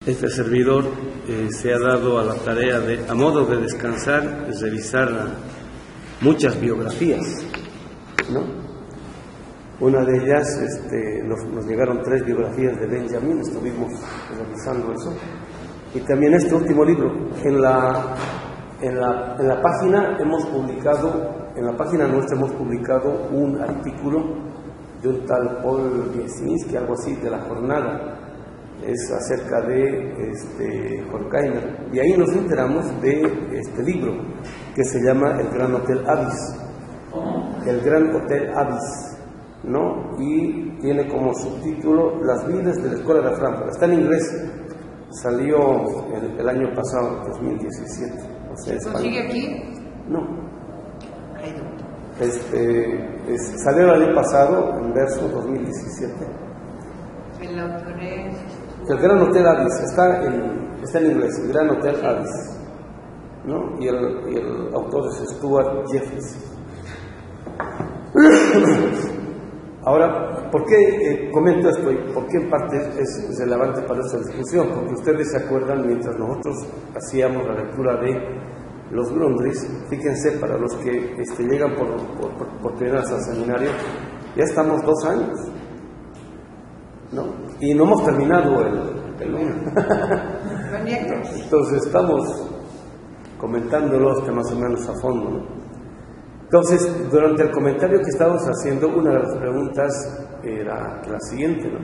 Este servidor se ha dado a la tarea de, a modo de descansar, revisar muchas biografías, ¿no? Una de ellas, nos llegaron 3 biografías de Benjamin, estuvimos revisando eso. Y también este último libro. En la página hemos publicado, en la página nuestra hemos publicado un artículo de un tal Paul Wiesinski, algo así, de La Jornada. Es acerca de Horkheimer. Y ahí nos enteramos de este libro, que se llama El Gran Hotel Abyss. El Gran Hotel Abyss, ¿no? Y tiene como subtítulo Las vidas de la Escuela de Frankfurt. Está en inglés. Salió el año pasado, 2017. O sea, ¿Lo sigue aquí? No. Salió el año pasado, en verso 2017. El autor es... El Gran Hotel Abyss, está en inglés, El Gran Hotel Abyss, ¿no? Y el autor es Stuart Jeffries. Ahora, ¿por qué comento esto y por qué en parte es relevante para esta discusión? Porque ustedes se acuerdan, mientras nosotros hacíamos la lectura de los Grundrisse, fíjense, para los que llegan por primera vez al seminario, ya estamos 2 años, ¿no? Y no hemos terminado el 1. Entonces estamos comentándolos más o menos a fondo, ¿no? Entonces, durante el comentario que estábamos haciendo, una de las preguntas era la siguiente, ¿no?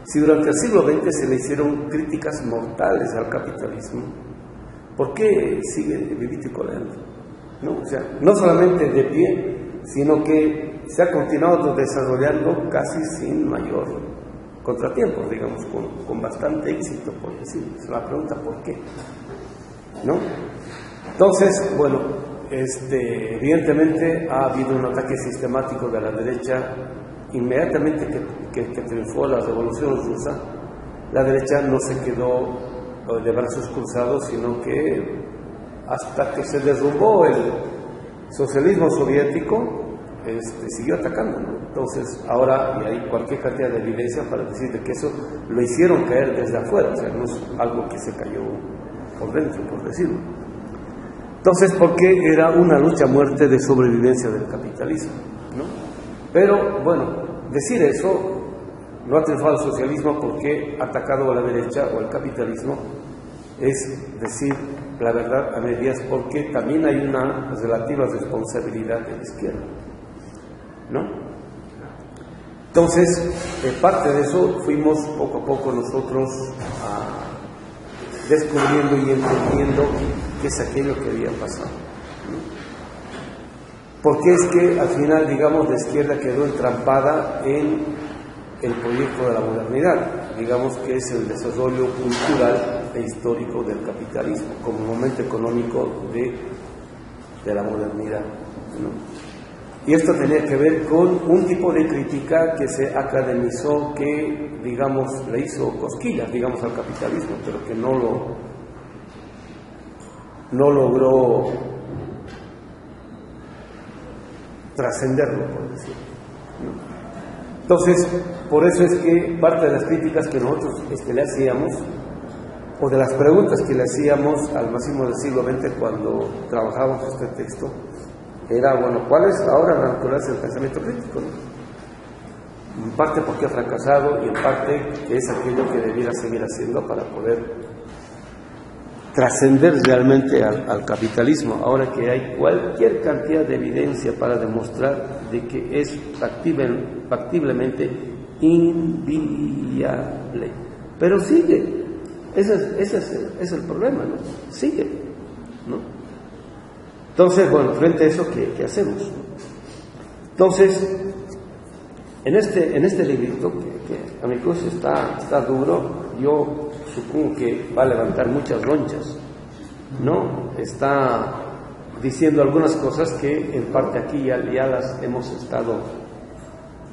Si durante el siglo XX se le hicieron críticas mortales al capitalismo, ¿por qué sigue vivito y coleando? ¿No? O sea, no solamente de pie, sino que se ha continuado desarrollando casi sin mayor contratiempos, digamos, con bastante éxito, por decirlo. Es la pregunta, ¿por qué? ¿No? Entonces, bueno, evidentemente ha habido un ataque sistemático de la derecha. Inmediatamente que triunfó la revolución rusa, la derecha no se quedó de brazos cruzados, sino que hasta que se derrumbó el socialismo soviético, siguió atacando, ¿no? Entonces ahora hay cualquier cantidad de evidencia para decir de que eso lo hicieron caer desde afuera, o sea, no es algo que se cayó por dentro, por decirlo. Entonces, ¿por qué era una lucha a muerte de sobrevivencia del capitalismo, ¿no? Pero bueno, decir eso, no ha triunfado el socialismo porque ha atacado a la derecha o al capitalismo, es decir la verdad a medias, porque también hay una relativa responsabilidad de la izquierda, ¿no? Entonces, parte de eso fuimos poco a poco nosotros descubriendo y entendiendo qué es aquello que había pasado, ¿no? Porque es que al final, digamos, la izquierda quedó entrampada en el proyecto de la modernidad, digamos que es el desarrollo cultural e histórico del capitalismo como momento económico de la modernidad, ¿no? Y esto tenía que ver con un tipo de crítica que se academizó, que, digamos, le hizo cosquillas, digamos, al capitalismo, pero que no logró trascenderlo, por decirlo, ¿no? Entonces, por eso es que parte de las críticas que nosotros le hacíamos, o de las preguntas que le hacíamos al máximo del siglo XX cuando trabajábamos este texto, era, bueno, ¿cuál es ahora la naturaleza del pensamiento crítico, ¿no? En parte porque ha fracasado y en parte que es aquello que debiera seguir haciendo para poder trascender realmente al capitalismo, ahora que hay cualquier cantidad de evidencia para demostrar de que es factiblemente inviable. Pero sigue, ese es el problema, ¿no? Sigue, ¿no? Entonces, bueno, frente a eso, ¿qué hacemos? Entonces, en este librito, que a mi cruz está duro, yo supongo que va a levantar muchas ronchas, ¿no? Está diciendo algunas cosas que en parte aquí ya las hemos estado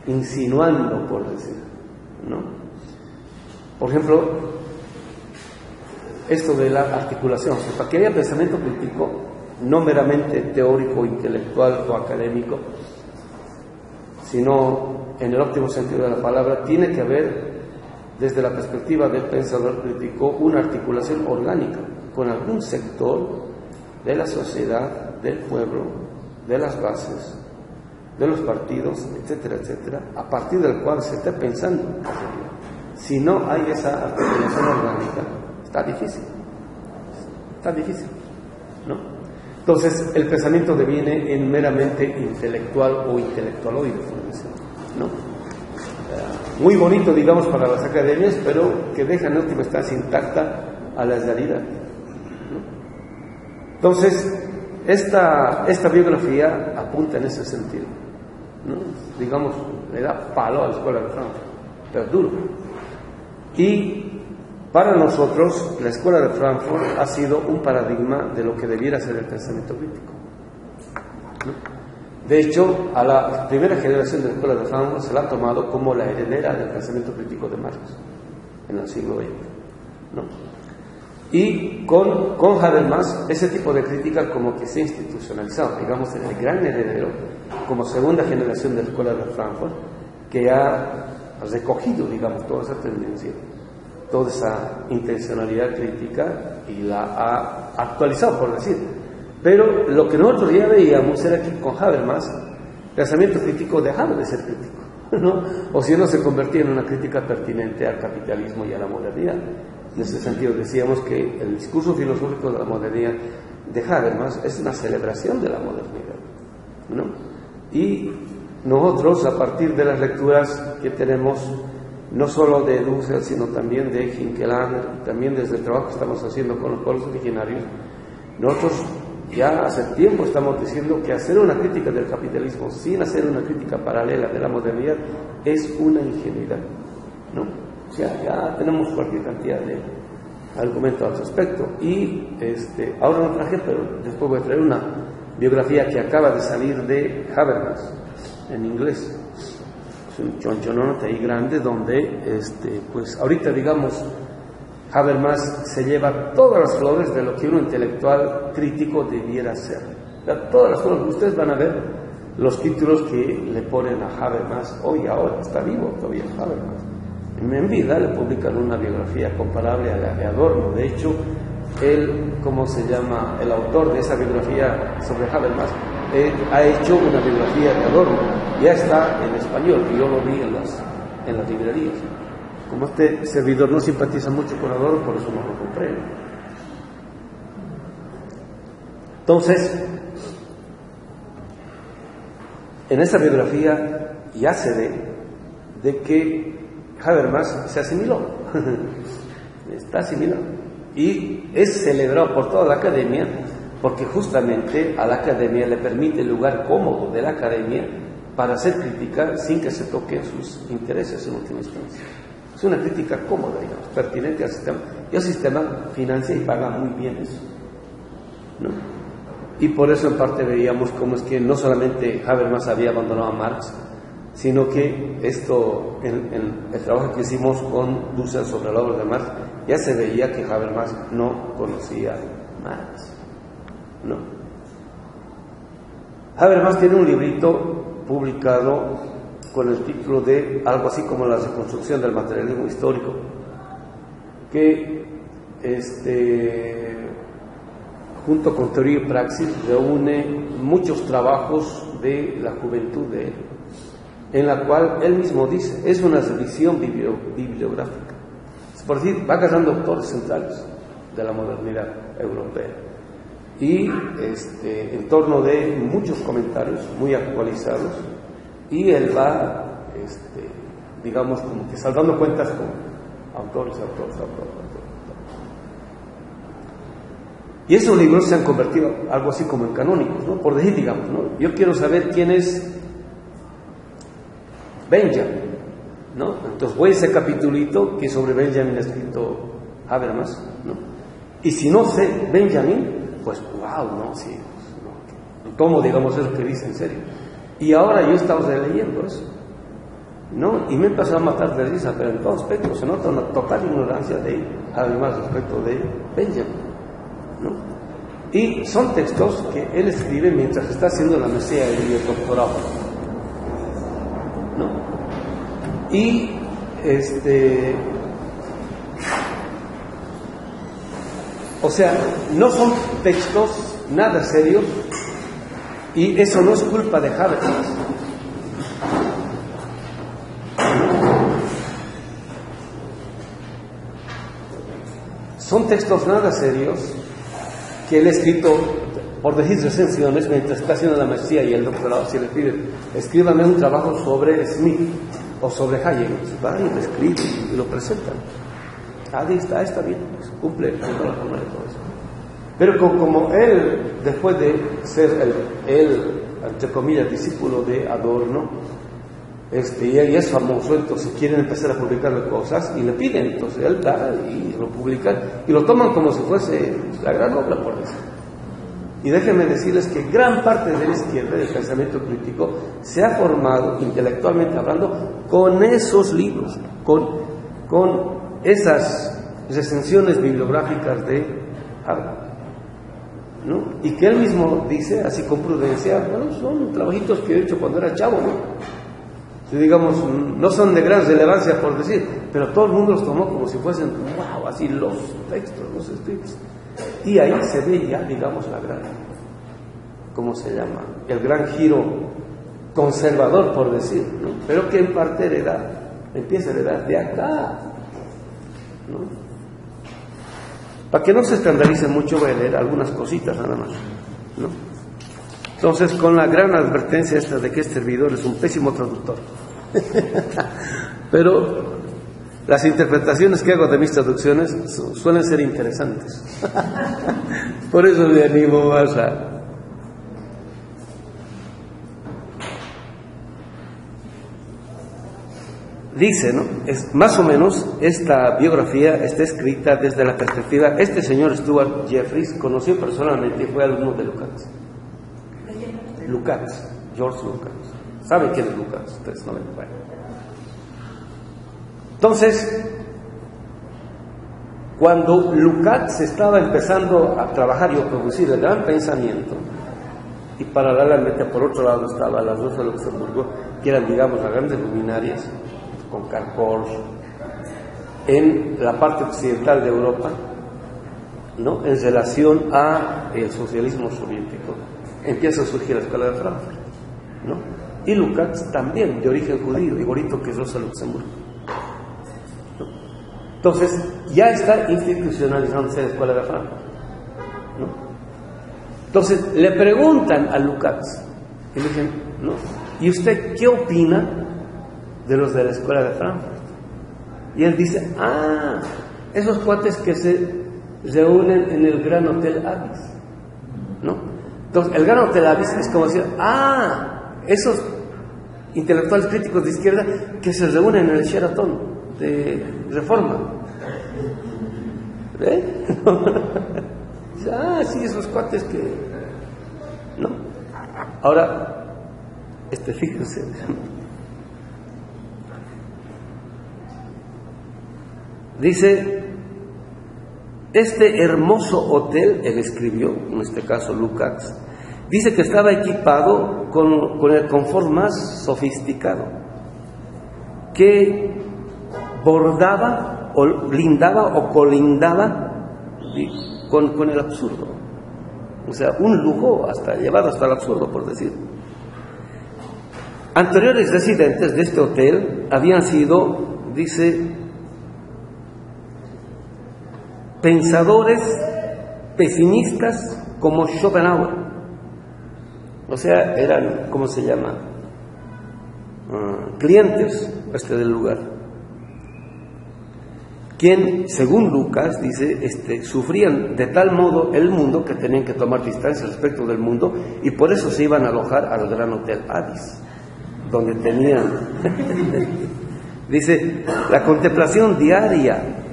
insinuando, por decir, ¿no? Por ejemplo, esto de la articulación, o sea, para que haya pensamiento crítico, no meramente teórico, intelectual o académico, sino en el óptimo sentido de la palabra, tiene que haber desde la perspectiva del pensador crítico, una articulación orgánica con algún sector de la sociedad, del pueblo, de las bases, de los partidos, etcétera, etcétera, a partir del cual se está pensando. Si no hay esa articulación orgánica, está difícil, ¿no? Entonces, el pensamiento deviene en meramente intelectual o intelectualoide, ¿no? Muy bonito, digamos, para las academias, pero que deja en última instancia intacta a la realidad, ¿no? Entonces, esta biografía apunta en ese sentido, ¿no? Digamos, le da palo a la Escuela de Frankfurt, pero duro. Y para nosotros, la Escuela de Frankfurt ha sido un paradigma de lo que debiera ser el pensamiento crítico, ¿no? De hecho, a la primera generación de la Escuela de Frankfurt se la ha tomado como la heredera del pensamiento crítico de Marx en el siglo XX, ¿no? Y con Habermas, ese tipo de crítica como que se ha institucionalizado, digamos, en el gran heredero, como segunda generación de la Escuela de Frankfurt, que ha recogido, digamos, toda esa tendencia, toda esa intencionalidad crítica y la ha actualizado, por decir. Pero lo que nosotros ya veíamos era que con Habermas, el pensamiento crítico dejaba de ser crítico, ¿no? O si no, se convertía en una crítica pertinente al capitalismo y a la modernidad. En ese sentido decíamos que el discurso filosófico de la modernidad de Habermas es una celebración de la modernidad, ¿no? Y nosotros, a partir de las lecturas que tenemos, no solo de Dussel, sino también de Hinkeland, y también desde el trabajo que estamos haciendo con los pueblos originarios, nosotros ya hace tiempo estamos diciendo que hacer una crítica del capitalismo sin hacer una crítica paralela de la modernidad es una ingenuidad, ¿no? O sea, ya tenemos cualquier cantidad de argumentos al respecto. Y ahora no traje, pero después voy a traer una biografía que acaba de salir de Habermas en inglés. Es un chonchonote ahí grande donde, pues ahorita, digamos, Habermas se lleva todas las flores de lo que un intelectual crítico debiera ser. Todas las flores. Ustedes van a ver los títulos que le ponen a Habermas hoy, ahora, está vivo todavía Habermas. En vida le publican una biografía comparable a la de Adorno. De hecho, él, ¿cómo se llama? El autor de esa biografía sobre Habermas, ha hecho una biografía de Adorno. Ya está en español, y yo lo vi en las librerías. Como este servidor no simpatiza mucho con Adorno, por eso no lo compré. Entonces, en esa biografía ya se ve de que Habermas se asimiló, está asimilado, y es celebrado por toda la academia, porque justamente a la academia le permite el lugar cómodo de la academia para hacer crítica sin que se toquen sus intereses en última instancia. Es una crítica cómoda, digamos, pertinente al sistema, y el sistema financia y paga muy bien eso, ¿no? Y por eso en parte veíamos cómo es que no solamente Habermas había abandonado a Marx, sino que esto, en el trabajo que hicimos con Dussel sobre la obra de Marx, ya se veía que Habermas no conocía Marx, ¿no? Habermas tiene un librito publicado con el título de algo así como La reconstrucción del materialismo histórico, que junto con Teoría y Praxis reúne muchos trabajos de la juventud de él, en la cual él mismo dice, es una revisión bibliográfica. Es por decir, va agarrando autores centrales de la modernidad europea y en torno de muchos comentarios muy actualizados, y él va, digamos, como que saldando cuentas con autores. Y esos libros se han convertido algo así como en canónicos, ¿no? Por decir, digamos, ¿no? Yo quiero saber quién es Benjamin, ¿no? Entonces voy a ese capitulito que sobre Benjamin ha escrito Habermas, ¿no? Y si no sé Benjamin, pues wow, ¿no? Sí, no tomo, digamos, eso que dice en serio. Y ahora yo estaba releyendo eso, ¿no? Y me empezó a matar de risa, pero en todo aspecto se nota una total ignorancia de Habermas respecto de Benjamin, ¿no? Y son textos que él escribe mientras está haciendo la maestría y el doctorado, ¿no? Y O sea, no son textos nada serios y eso no es culpa de Habermas. Son textos nada serios que él ha escrito por decir recensiones mientras está haciendo la maestría y el doctorado. Si le piden, escríbame un trabajo sobre Smith o sobre Hayek, van y lo escriben y lo presentan. Ahí está bien, cumple la forma de todo eso. Pero como él, después de ser el entre comillas, discípulo de Adorno, y es famoso, entonces quieren empezar a publicar cosas y le piden, entonces él da y lo publican y lo toman como si fuese la gran obra, por decir. Y déjenme decirles que gran parte de la izquierda, del pensamiento crítico, se ha formado, intelectualmente hablando, con esos libros, con esas recensiones bibliográficas de Harvard, ¿no? Y que él mismo dice, así con prudencia, bueno, son trabajitos que he hecho cuando era chavo, ¿no? Si digamos, no son de gran relevancia por decir, pero todo el mundo los tomó como si fuesen, wow, así los textos, los escritos. Y ahí se ve ya, digamos, la gran, ¿cómo se llama? El gran giro conservador, por decir, ¿no? Pero que en parte empieza a heredar de acá, ¿no? Para que no se escandalice mucho, voy a leer algunas cositas nada más, ¿no? Entonces, con la gran advertencia esta de que este servidor es un pésimo traductor. Pero las interpretaciones que hago de mis traducciones suelen ser interesantes. Por eso me animo más a... Dice, ¿no? Es, más o menos, esta biografía está escrita desde la perspectiva... Este señor Stuart Jeffries conoció personalmente y fue alumno de Lukács. Lukács, George Lukács. ¿Saben quién es Lukács? Ustedes no ven. Bueno. Entonces, cuando Lukács estaba empezando a trabajar y a producir el gran pensamiento, y paralelamente por otro lado estaba la Rosa de Luxemburgo, que eran, digamos, las grandes luminarias, con Karl Korsch, en la parte occidental de Europa, ¿no? En relación al socialismo soviético, empieza a surgir la Escuela de Frankfurt, ¿no? Y Lukács también, de origen judío, igualito que Rosa Luxemburgo, ¿no? Entonces, ya está institucionalizándose la Escuela de Frankfurt, ¿no? Entonces, le preguntan a Lukács, y le dicen, ¿no? ¿Y usted qué opina de los de la Escuela de Frankfurt? Y él dice, esos cuates que se reúnen en el Gran Hotel Abyss, ¿no? Entonces, el Gran Hotel Abyss es como decir, esos intelectuales críticos de izquierda que se reúnen en el Sheraton de Reforma. ¿Eh? Sí, esos cuates que... ¿no? Ahora, fíjense. Dice, este hermoso hotel, él escribió, en este caso Lukács, dice que estaba equipado con el confort más sofisticado, que bordaba o lindaba o colindaba con el absurdo. O sea, un lujo llevado hasta el absurdo, por decir. Anteriores residentes de este hotel habían sido, dice, pensadores pesimistas como Schopenhauer. O sea, eran, ¿cómo se llama? Clientes del lugar. Quien, según Lucas, dice, sufrían de tal modo el mundo que tenían que tomar distancia respecto del mundo y por eso se iban a alojar al Gran Hotel Abyss, donde tenían, dice, la contemplación diaria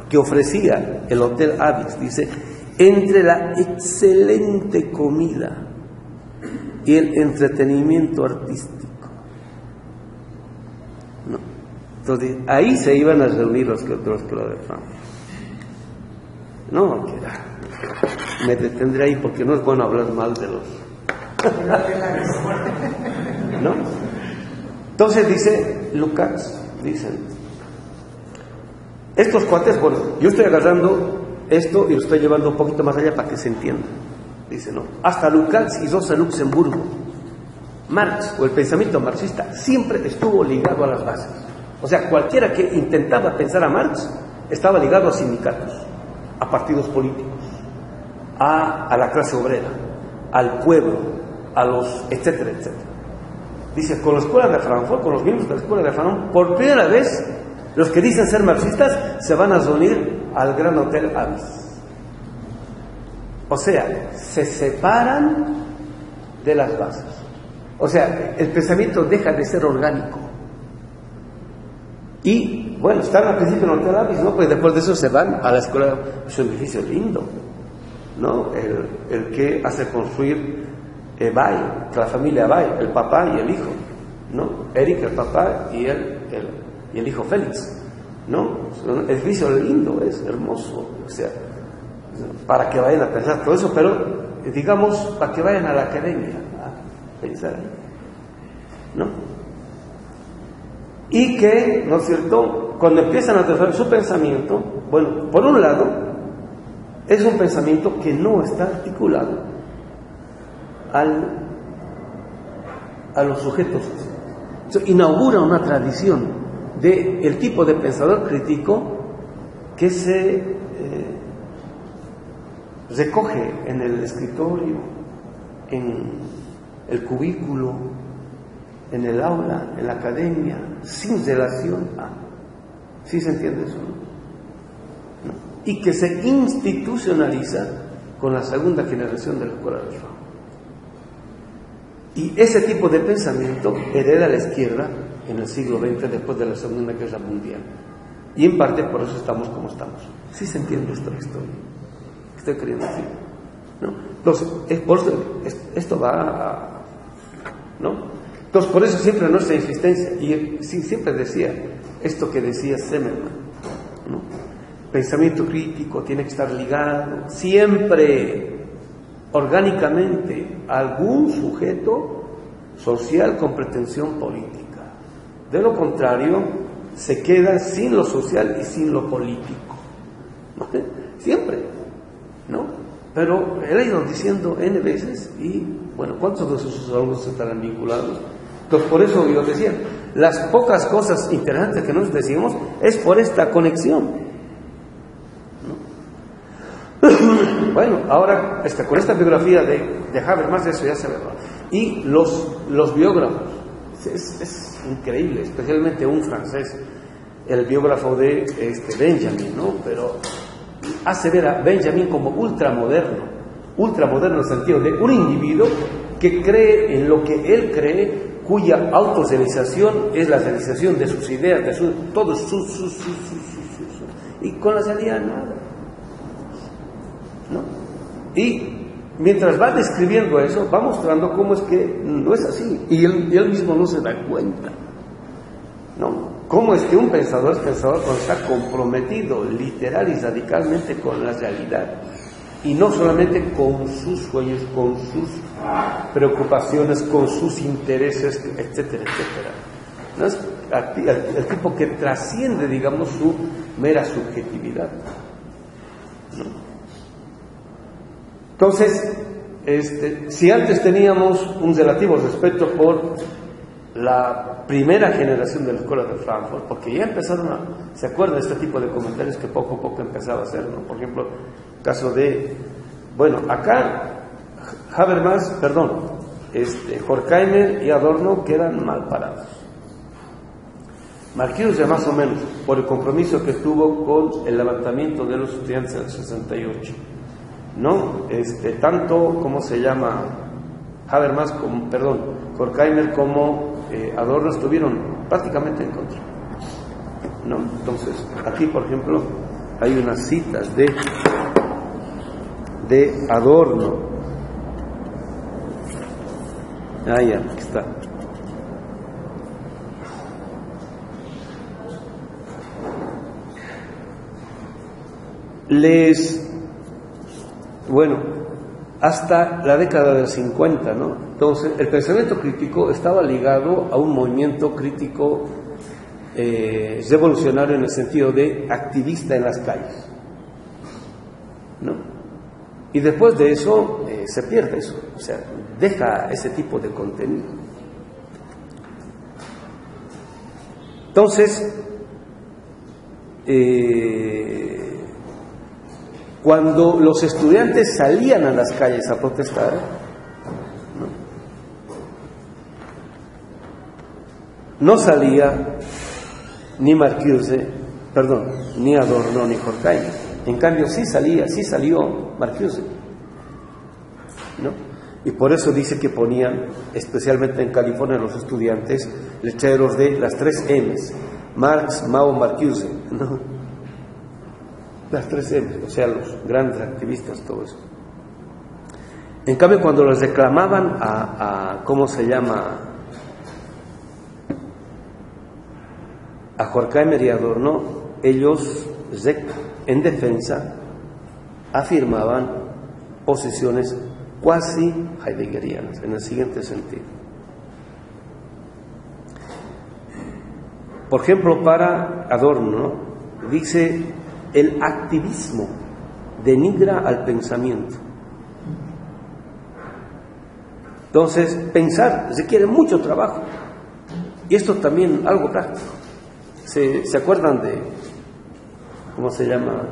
que ofrecía el Hotel Abyss, dice, entre la excelente comida y el entretenimiento artístico, ¿no? Entonces, ahí se iban a reunir los que lo de fama. No, me detendré ahí porque no es bueno hablar mal de los... ¿no? Entonces dice Lukács, dicen, Estos cuates, bueno, yo estoy agarrando esto y lo estoy llevando un poquito más allá para que se entienda. Dice, no, hasta Lukács y Rosa Luxemburgo, Marx o el pensamiento marxista siempre estuvo ligado a las bases. O sea, cualquiera que intentaba pensar a Marx estaba ligado a sindicatos, a partidos políticos, a la clase obrera, al pueblo, a los etcétera, etcétera. Dice, con la escuela de Frankfurt, con los miembros de la escuela de Frankfurt, por primera vez, los que dicen ser marxistas se van a reunir al Gran Hotel Avis. O sea, se separan de las bases. O sea, el pensamiento deja de ser orgánico. Y, bueno, están al principio en el Hotel Avis, ¿no? Pues después de eso se van a la escuela. Es un edificio lindo, ¿no? El que hace construir Bay, la familia Bay, el papá y el hijo, ¿no? Eric, el papá, y el hijo Félix, ¿no? Es un edificio lindo, es hermoso, o sea, para que vayan a pensar todo eso, pero digamos, para que vayan a la academia a pensar, ¿no? Y que, ¿no es cierto?, cuando empiezan a desarrollar su pensamiento, bueno, por un lado, es un pensamiento que no está articulado a los sujetos. Inaugura una tradición del tipo de pensador crítico que se recoge en el escritorio, en el cubículo, en el aula, en la academia, sin relación a. ¿Sí se entiende eso? ¿No? Y que se institucionaliza con la segunda generación de la escuela de Frankfurt. Y ese tipo de pensamiento hereda la izquierda en el siglo XX, después de la Segunda Guerra Mundial. Y en parte por eso estamos como estamos. ¿Sí se entiende esta historia? ¿Qué estoy queriendo decir? ¿No? Entonces, por eso, esto va a... ¿no? Entonces, por eso siempre nuestra insistencia, y siempre decía esto que decía Zimmermann, ¿no? Pensamiento crítico tiene que estar ligado siempre orgánicamente a algún sujeto social con pretensión política. De lo contrario, se queda sin lo social y sin lo político, ¿no? Siempre, ¿no? Pero él ha ido diciendo N veces y, bueno, ¿cuántos de sus alumnos estarán vinculados? Entonces, por eso yo decía, las pocas cosas interesantes que nos decimos es por esta conexión, ¿no? Bueno, ahora, con esta biografía de Habermas, eso ya se ve. Y los biógrafos, es increíble, especialmente un francés, el biógrafo de Benjamin, ¿no? Pero hace ver a Benjamin como ultramoderno en el sentido de un individuo que cree en lo que él cree, cuya autorrealización es la realización de sus ideas, de todo y con la salida nada, ¿no? Y mientras va describiendo eso, va mostrando cómo es que no es así, y él mismo no se da cuenta, ¿no? Cómo es que un pensador es pensador cuando está comprometido literal y radicalmente con la realidad, y no solamente con sus sueños, con sus preocupaciones, con sus intereses, etcétera, etcétera. ¿No? Es el tipo que trasciende, digamos, su mera subjetividad, ¿no? Entonces, si antes teníamos un relativo respeto por la primera generación de la escuela de Frankfurt, porque ya empezaron ¿se acuerdan de este tipo de comentarios que poco a poco empezaba a hacer, ¿no? Por ejemplo, caso de, bueno, acá Habermas, Horkheimer y Adorno quedan mal parados. Marquinhos ya más o menos, por el compromiso que tuvo con el levantamiento de los estudiantes del 68, ¿no? Tanto, ¿cómo se llama? Habermas, Horkheimer como Adorno estuvieron prácticamente en contra, ¿no? Entonces, aquí, por ejemplo, hay unas citas de Adorno. Ah, ya, aquí está. Bueno, hasta la década del 50, ¿no? Entonces, el pensamiento crítico estaba ligado a un movimiento crítico revolucionario en el sentido de activista en las calles, ¿no? Y después de eso se pierde eso, o sea, deja ese tipo de contenido. Entonces, cuando los estudiantes salían a las calles a protestar, no salía ni Marcuse, perdón, ni Adorno ni Horkheimer. En cambio sí salió Marcuse, ¿no? Y por eso dice que ponían, especialmente en California, los estudiantes, letreros de las 3 M's, Marx, Mao, Marcuse, ¿no? Las 3 M's, o sea, los grandes activistas, todo eso. En cambio, cuando les reclamaban ¿cómo se llama?, a Horkheimer y Adorno, ellos en defensa afirmaban posiciones cuasi heideggerianas, en el siguiente sentido. Por ejemplo, para Adorno, dice: el activismo denigra al pensamiento. Entonces, pensar requiere mucho trabajo. Y esto también algo práctico. ¿Se acuerdan de, cómo se llama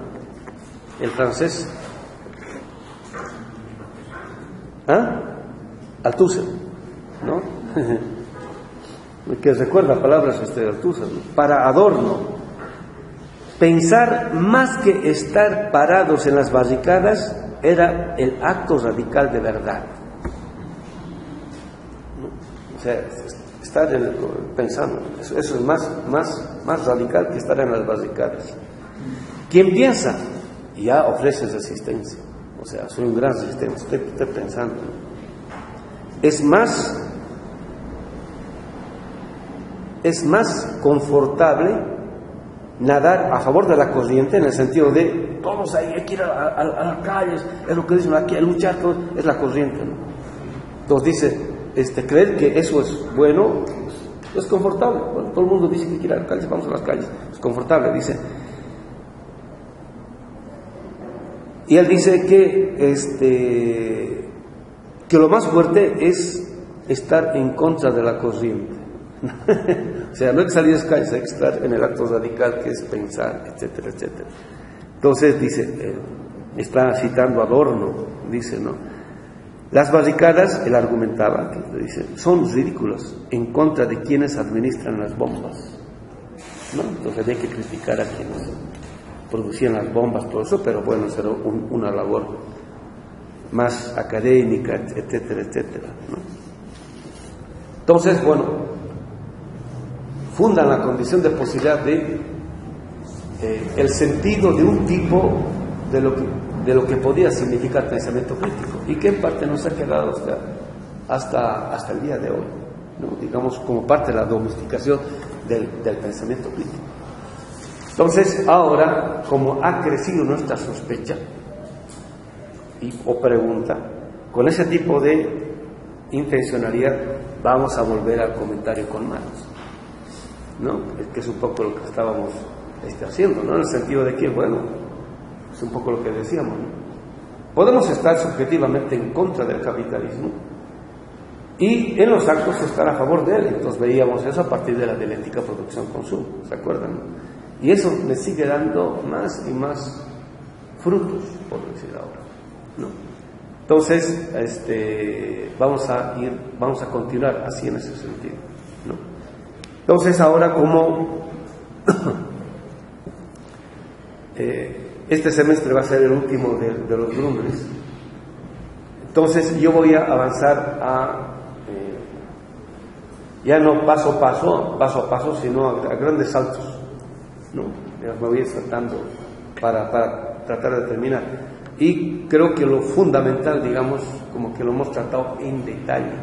el francés? Althusser, ¿no? Que recuerda palabras de Althusser, ¿no? Para Adorno, pensar más que estar parados en las barricadas era el acto radical de verdad, ¿no? O sea, estar pensando, eso es más radical que estar en las barricadas. Quien piensa ya ofrece resistencia, o sea, soy un gran resistente, estoy pensando, ¿no? Es más confortable nadar a favor de la corriente, en el sentido de todos ahí hay que ir a las calles, es lo que dicen aquí, a luchar, todo, es la corriente, ¿no? Entonces dice, creer que eso es bueno, es confortable. Bueno, todo el mundo dice que hay que ir a las calles, vamos a las calles, es confortable, dice. Y él dice que lo más fuerte es estar en contra de la corriente. O sea, no hay que salir a las calles, hay que estar en el acto radical, que es pensar, etcétera, etcétera. Entonces dice, está citando a Adorno, dice, ¿no? Las barricadas, él argumentaba, que dice, son ridículas en contra de quienes administran las bombas, ¿no? Entonces hay que criticar a quienes producían las bombas, todo eso, pero bueno, será una labor más académica, etcétera, etcétera, ¿no? Entonces, bueno, fundan la condición de posibilidad de el sentido de un tipo de lo que podía significar pensamiento crítico, y que en parte nos ha quedado hasta el día de hoy, ¿no? Digamos, como parte de la domesticación del pensamiento crítico. Entonces, ahora, como ha crecido nuestra sospecha o pregunta, con ese tipo de intencionalidad vamos a volver al comentario con Marx, ¿no? Que es un poco lo que estábamos haciendo, ¿no? En el sentido de que, bueno, es un poco lo que decíamos, ¿no? Podemos estar subjetivamente en contra del capitalismo y en los actos estar a favor de él. Entonces veíamos eso a partir de la dialéctica producción-consumo, ¿se acuerdan? Y eso le sigue dando más y más frutos, por decir ahora, ¿no? Entonces, vamos a continuar así en ese sentido, ¿no? Entonces, ahora como este semestre va a ser el último de los Grundrisse, entonces yo voy a avanzar ya no paso a paso, sino a grandes saltos, ¿no? Me voy a ir saltando para tratar de terminar. Y creo que lo fundamental, digamos, como que lo hemos tratado en detalle.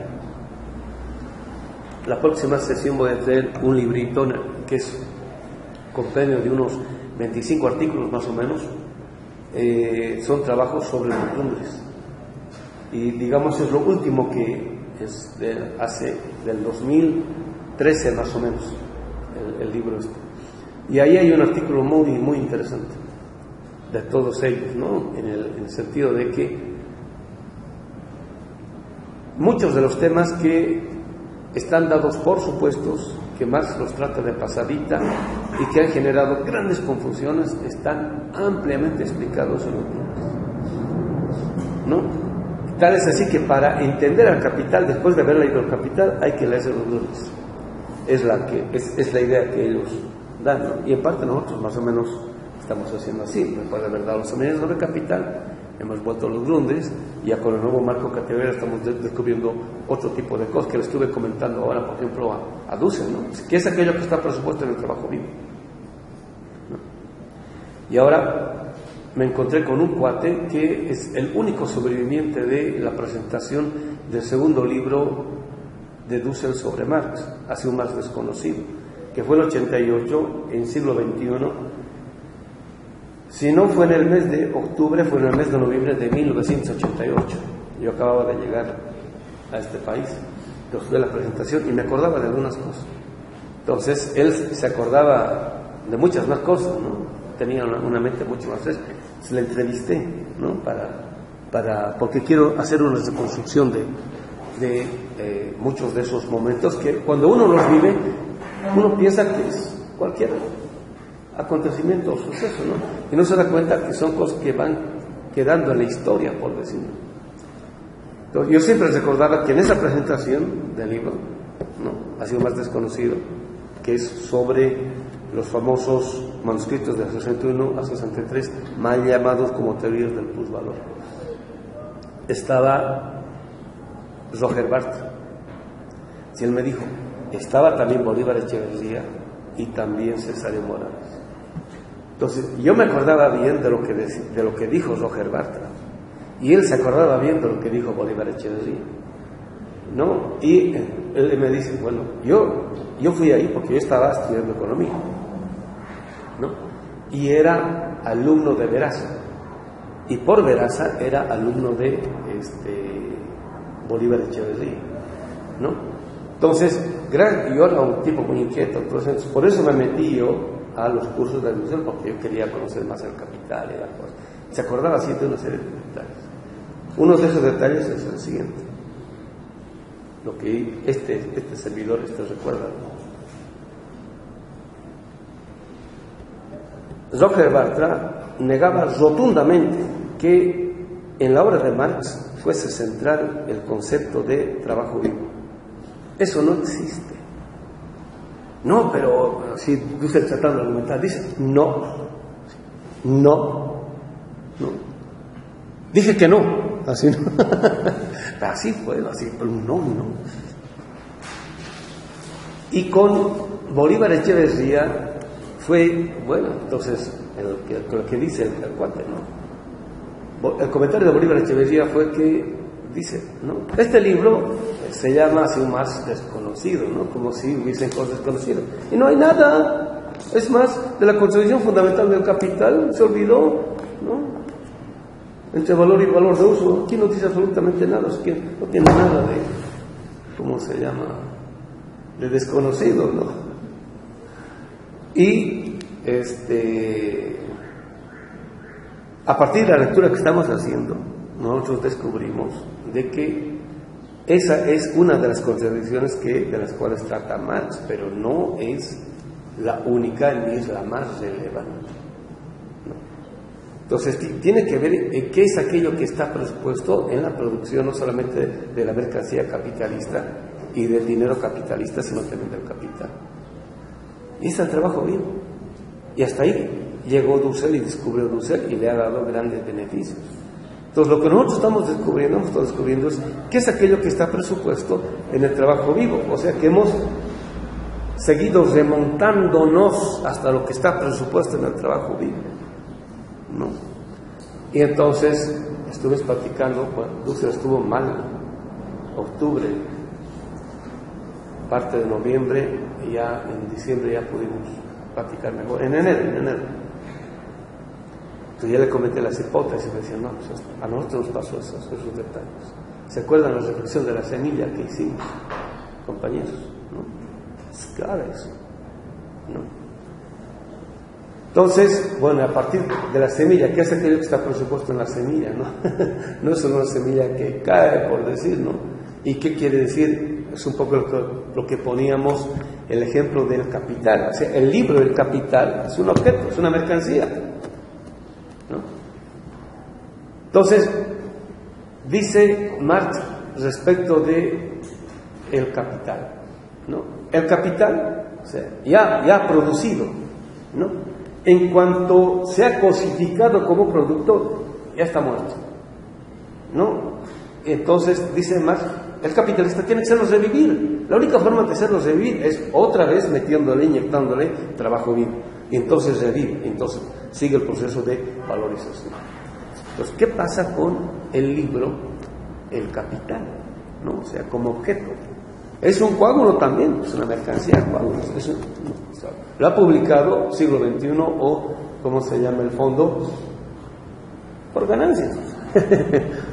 La próxima sesión voy a traer un librito que es compendio de unos 25 artículos más o menos. Son trabajos sobre los Grundrisse. Y digamos es lo último que es del 2013 más o menos. el libro este. Y ahí hay un artículo muy, muy interesante de todos ellos, ¿no? En el sentido de que muchos de los temas que están dados por supuestos, que Marx los trata de pasadita y que han generado grandes confusiones, están ampliamente explicados en los libros, ¿no? Tal es así que para entender al Capital, después de haber leído el Capital, hay que leerse los libros. Es la idea que ellos dan, ¿no? Y en parte nosotros más o menos estamos haciendo así. Después de haber dado los seminarios sobre Capital, hemos vuelto a los Grundrisse, y ya con el nuevo marco categorial estamos descubriendo otro tipo de cosas que le estuve comentando ahora, por ejemplo, a Dussel, ¿no? Que es aquello que está presupuesto en el trabajo vivo, ¿no? Y ahora me encontré con un cuate que es el único sobreviviente de la presentación del segundo libro de Dussel sobre Marx, hace un Marx desconocido, que fue el 88, en siglo XXI. Si no fue en el mes de octubre, fue en el mes de noviembre de 1988. Yo acababa de llegar a este país, entonces fue la presentación y me acordaba de algunas cosas. Entonces él se acordaba de muchas más cosas, ¿no? Tenía una mente mucho más fresca. Se le entrevisté, ¿no? Porque quiero hacer una reconstrucción de muchos de esos momentos que cuando uno los vive, uno piensa que es cualquier acontecimiento o suceso, ¿no? Y no se da cuenta que son cosas que van quedando en la historia, por decirlo. Entonces, yo siempre recordaba que en esa presentación del libro, ¿no? Ha sido más desconocido, que es sobre los famosos manuscritos de 61 a 63, mal llamados como teorías del plusvalor. Estaba Roger Bartra. Si él me dijo, estaba también Bolívar Echeverría y también Cesario Morales. Entonces, yo me acordaba bien de lo que dijo Roger Bartra, y él se acordaba bien de lo que dijo Bolívar Echeverría, ¿no? Y él me dice, bueno, yo fui ahí porque yo estaba estudiando economía, ¿no? Y era alumno de Veraza, y por Veraza era alumno de Bolívar Echeverría, ¿no? Entonces, yo era un tipo muy inquieto, entonces por eso me metí yo a los cursos de Dussel, porque yo quería conocer más el Capital y la cosa. Se acordaba siempre de una serie de detalles. Uno de esos detalles es el siguiente, lo que este servidor recuerda. Roger Bartra negaba rotundamente que en la obra de Marx fuese central el concepto de trabajo vivo. Eso no existe. No, pero si Dussel tratando de argumentar, dice no. Dije que no, así no. Así fue, así, pero no. Y con Bolívar Echeverría fue, bueno, entonces, lo que dice el cuate, ¿no? El comentario de Bolívar Echeverría fue que dice, ¿no? Este libro se llama así un Marx desconocido, ¿no? Como si hubiesen cosas desconocidas. Y no hay nada. Es más, de la constitución fundamental del Capital se olvidó, ¿no? Entre valor y valor de uso. Aquí no dice absolutamente nada. No tiene nada de, ¿cómo se llama? De desconocido, ¿no? Y a partir de la lectura que estamos haciendo, nosotros descubrimos de que esa es una de las contradicciones de las cuales trata Marx, pero no es la única ni es la más relevante, ¿no? Entonces tiene que ver qué es aquello que está presupuesto en la producción, no solamente de la mercancía capitalista y del dinero capitalista, sino también del capital. Y es el trabajo vivo. Y hasta ahí llegó Dussel y descubrió Dussel y le ha dado grandes beneficios. Entonces, lo que nosotros estamos descubriendo es qué es aquello que está presupuesto en el trabajo vivo. O sea, que hemos seguido remontándonos hasta lo que está presupuesto en el trabajo vivo, ¿no? Y entonces, estuve platicando, bueno, Dussel estuvo mal, octubre, parte de noviembre, y ya en diciembre ya pudimos platicar mejor, en enero. Entonces ya le comenté las hipótesis y me decían, no, pues a nosotros nos pasó esos detalles. ¿Se acuerdan la reflexión de la semilla que hicimos, compañeros? ¿No? Es claro eso. ¿no? Entonces, bueno, a partir de la semilla, ¿qué es aquello que está presupuesto en la semilla? ¿No? No es solo una semilla que cae, por decir, ¿no? ¿Y qué quiere decir? Es un poco lo que poníamos, el ejemplo del capital. O sea, el libro del capital es un objeto, es una mercancía, ¿no? Entonces, dice Marx respecto de el capital, ¿no? El capital, o sea, ya producido, ¿no? En cuanto se ha cosificado como producto, ya está muerto, ¿no? Entonces, dice Marx, el capitalista tiene que hacerlo revivir. La única forma de hacerlo revivir es otra vez metiéndole, inyectándole trabajo vivo. Y entonces revive, entonces sigue el proceso de valorización. Entonces, ¿qué pasa con el libro, el capital? ¿No? O sea, como objeto. Es un coágulo también, es una mercancía, coágulos. Lo ha publicado siglo XXI o, ¿cómo se llama el fondo? Por ganancias.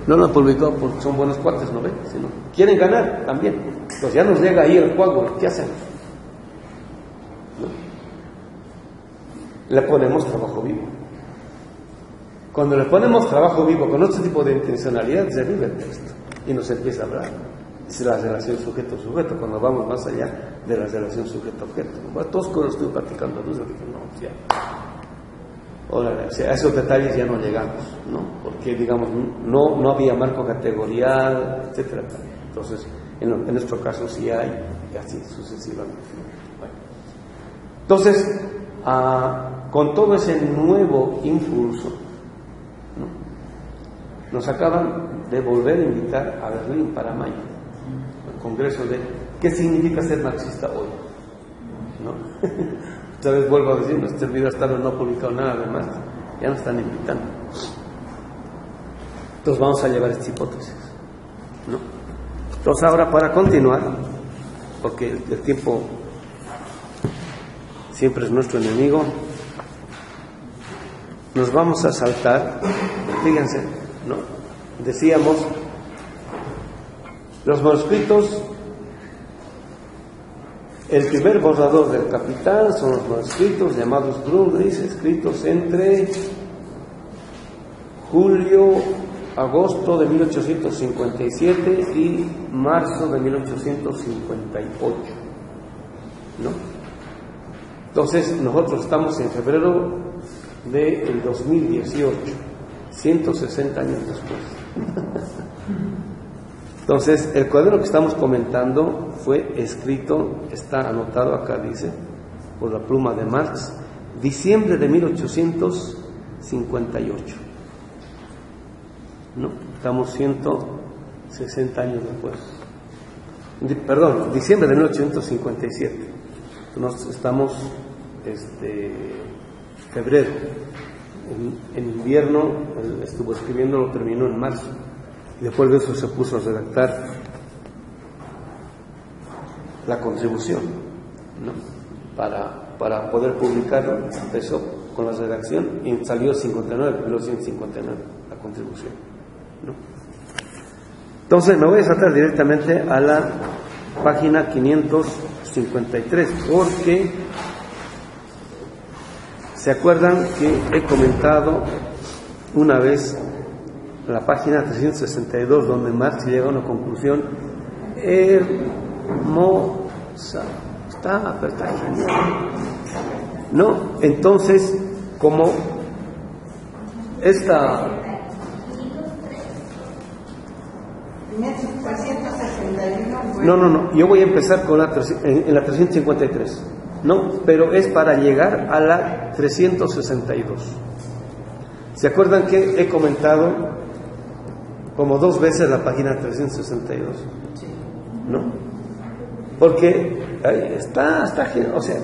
No lo han publicado porque son buenos cuates, ¿no ven? Sino quieren ganar también. Entonces ya nos llega ahí el coágulo, ¿qué hacemos? ¿No? Le ponemos trabajo vivo. Cuando le ponemos trabajo vivo con otro tipo de intencionalidad, se vive el texto y nos empieza a hablar. Es la relación sujeto-sujeto, cuando vamos más allá de la relación sujeto-objeto. Bueno, todos con los que estoy platicando, no, ya. Ahora, o sea, a esos detalles ya no llegamos, ¿no? Porque, digamos, no había marco categorial, etcétera. Entonces, en nuestro caso sí hay, y así sucesivamente. Bueno. Entonces, con todo ese nuevo impulso, ¿no? Nos acaban de volver a invitar a Berlín para mayo, el congreso de ¿qué significa ser marxista hoy? ¿No? Otra vez vuelvo a decir, este video hasta ahora no ha publicado nada de Marx, ya nos están invitando. Entonces vamos a llevar esta hipótesis, ¿no? Entonces ahora, para continuar, porque el tiempo siempre es nuestro enemigo, nos vamos a saltar, fíjense, ¿no? Decíamos, los manuscritos, el primer borrador del Capital son los manuscritos llamados Grundrisse, escritos entre julio-agosto de 1857 y marzo de 1858, ¿no? Entonces nosotros estamos en febrero del 2018, 160 años después. Entonces, el cuaderno que estamos comentando fue escrito, está anotado acá, dice, por la pluma de Marx, diciembre de 1858. ¿No? Estamos 160 años después. Perdón, diciembre de 1857. Estamos, febrero. En invierno estuvo escribiendo, lo terminó en marzo. Y después de eso se puso a redactar la contribución, ¿no? Para poder publicarlo. Empezó con la redacción y salió 1959, la contribución, ¿no? Entonces me voy a saltar directamente a la página 553, porque ¿se acuerdan que he comentado una vez la página 362, donde Marx llega a una conclusión hermosa? Está genial, ¿no? Entonces, como esta... No, yo voy a empezar con en la 353, ¿no? Pero es para llegar a la 362. ¿Se acuerdan que he comentado como 2 veces la página 362? ¿No? Porque ahí está, o sea,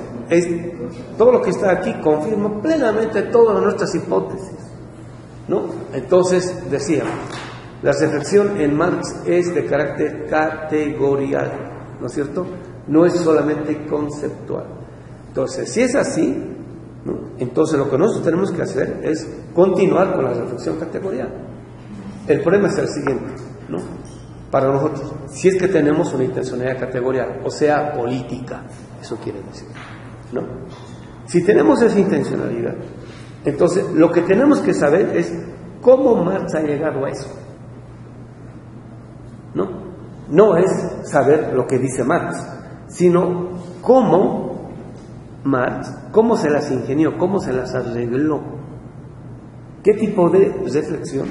todo lo que está aquí confirma plenamente todas nuestras hipótesis, ¿no? Entonces, decíamos, la reflexión en Marx es de carácter categorial, ¿no es cierto? No es solamente conceptual. Entonces, si es así, ¿no? Entonces lo que nosotros tenemos que hacer es continuar con la reflexión categorial. El problema es el siguiente, ¿no? Para nosotros, si es que tenemos una intencionalidad categorial, o sea, política, eso quiere decir. ¿no? Si tenemos esa intencionalidad, entonces lo que tenemos que saber es cómo Marx ha llegado a eso, ¿no? No es saber lo que dice Marx, sino cómo Marx, cómo se las ingenió, cómo se las arregló, qué tipo de reflexión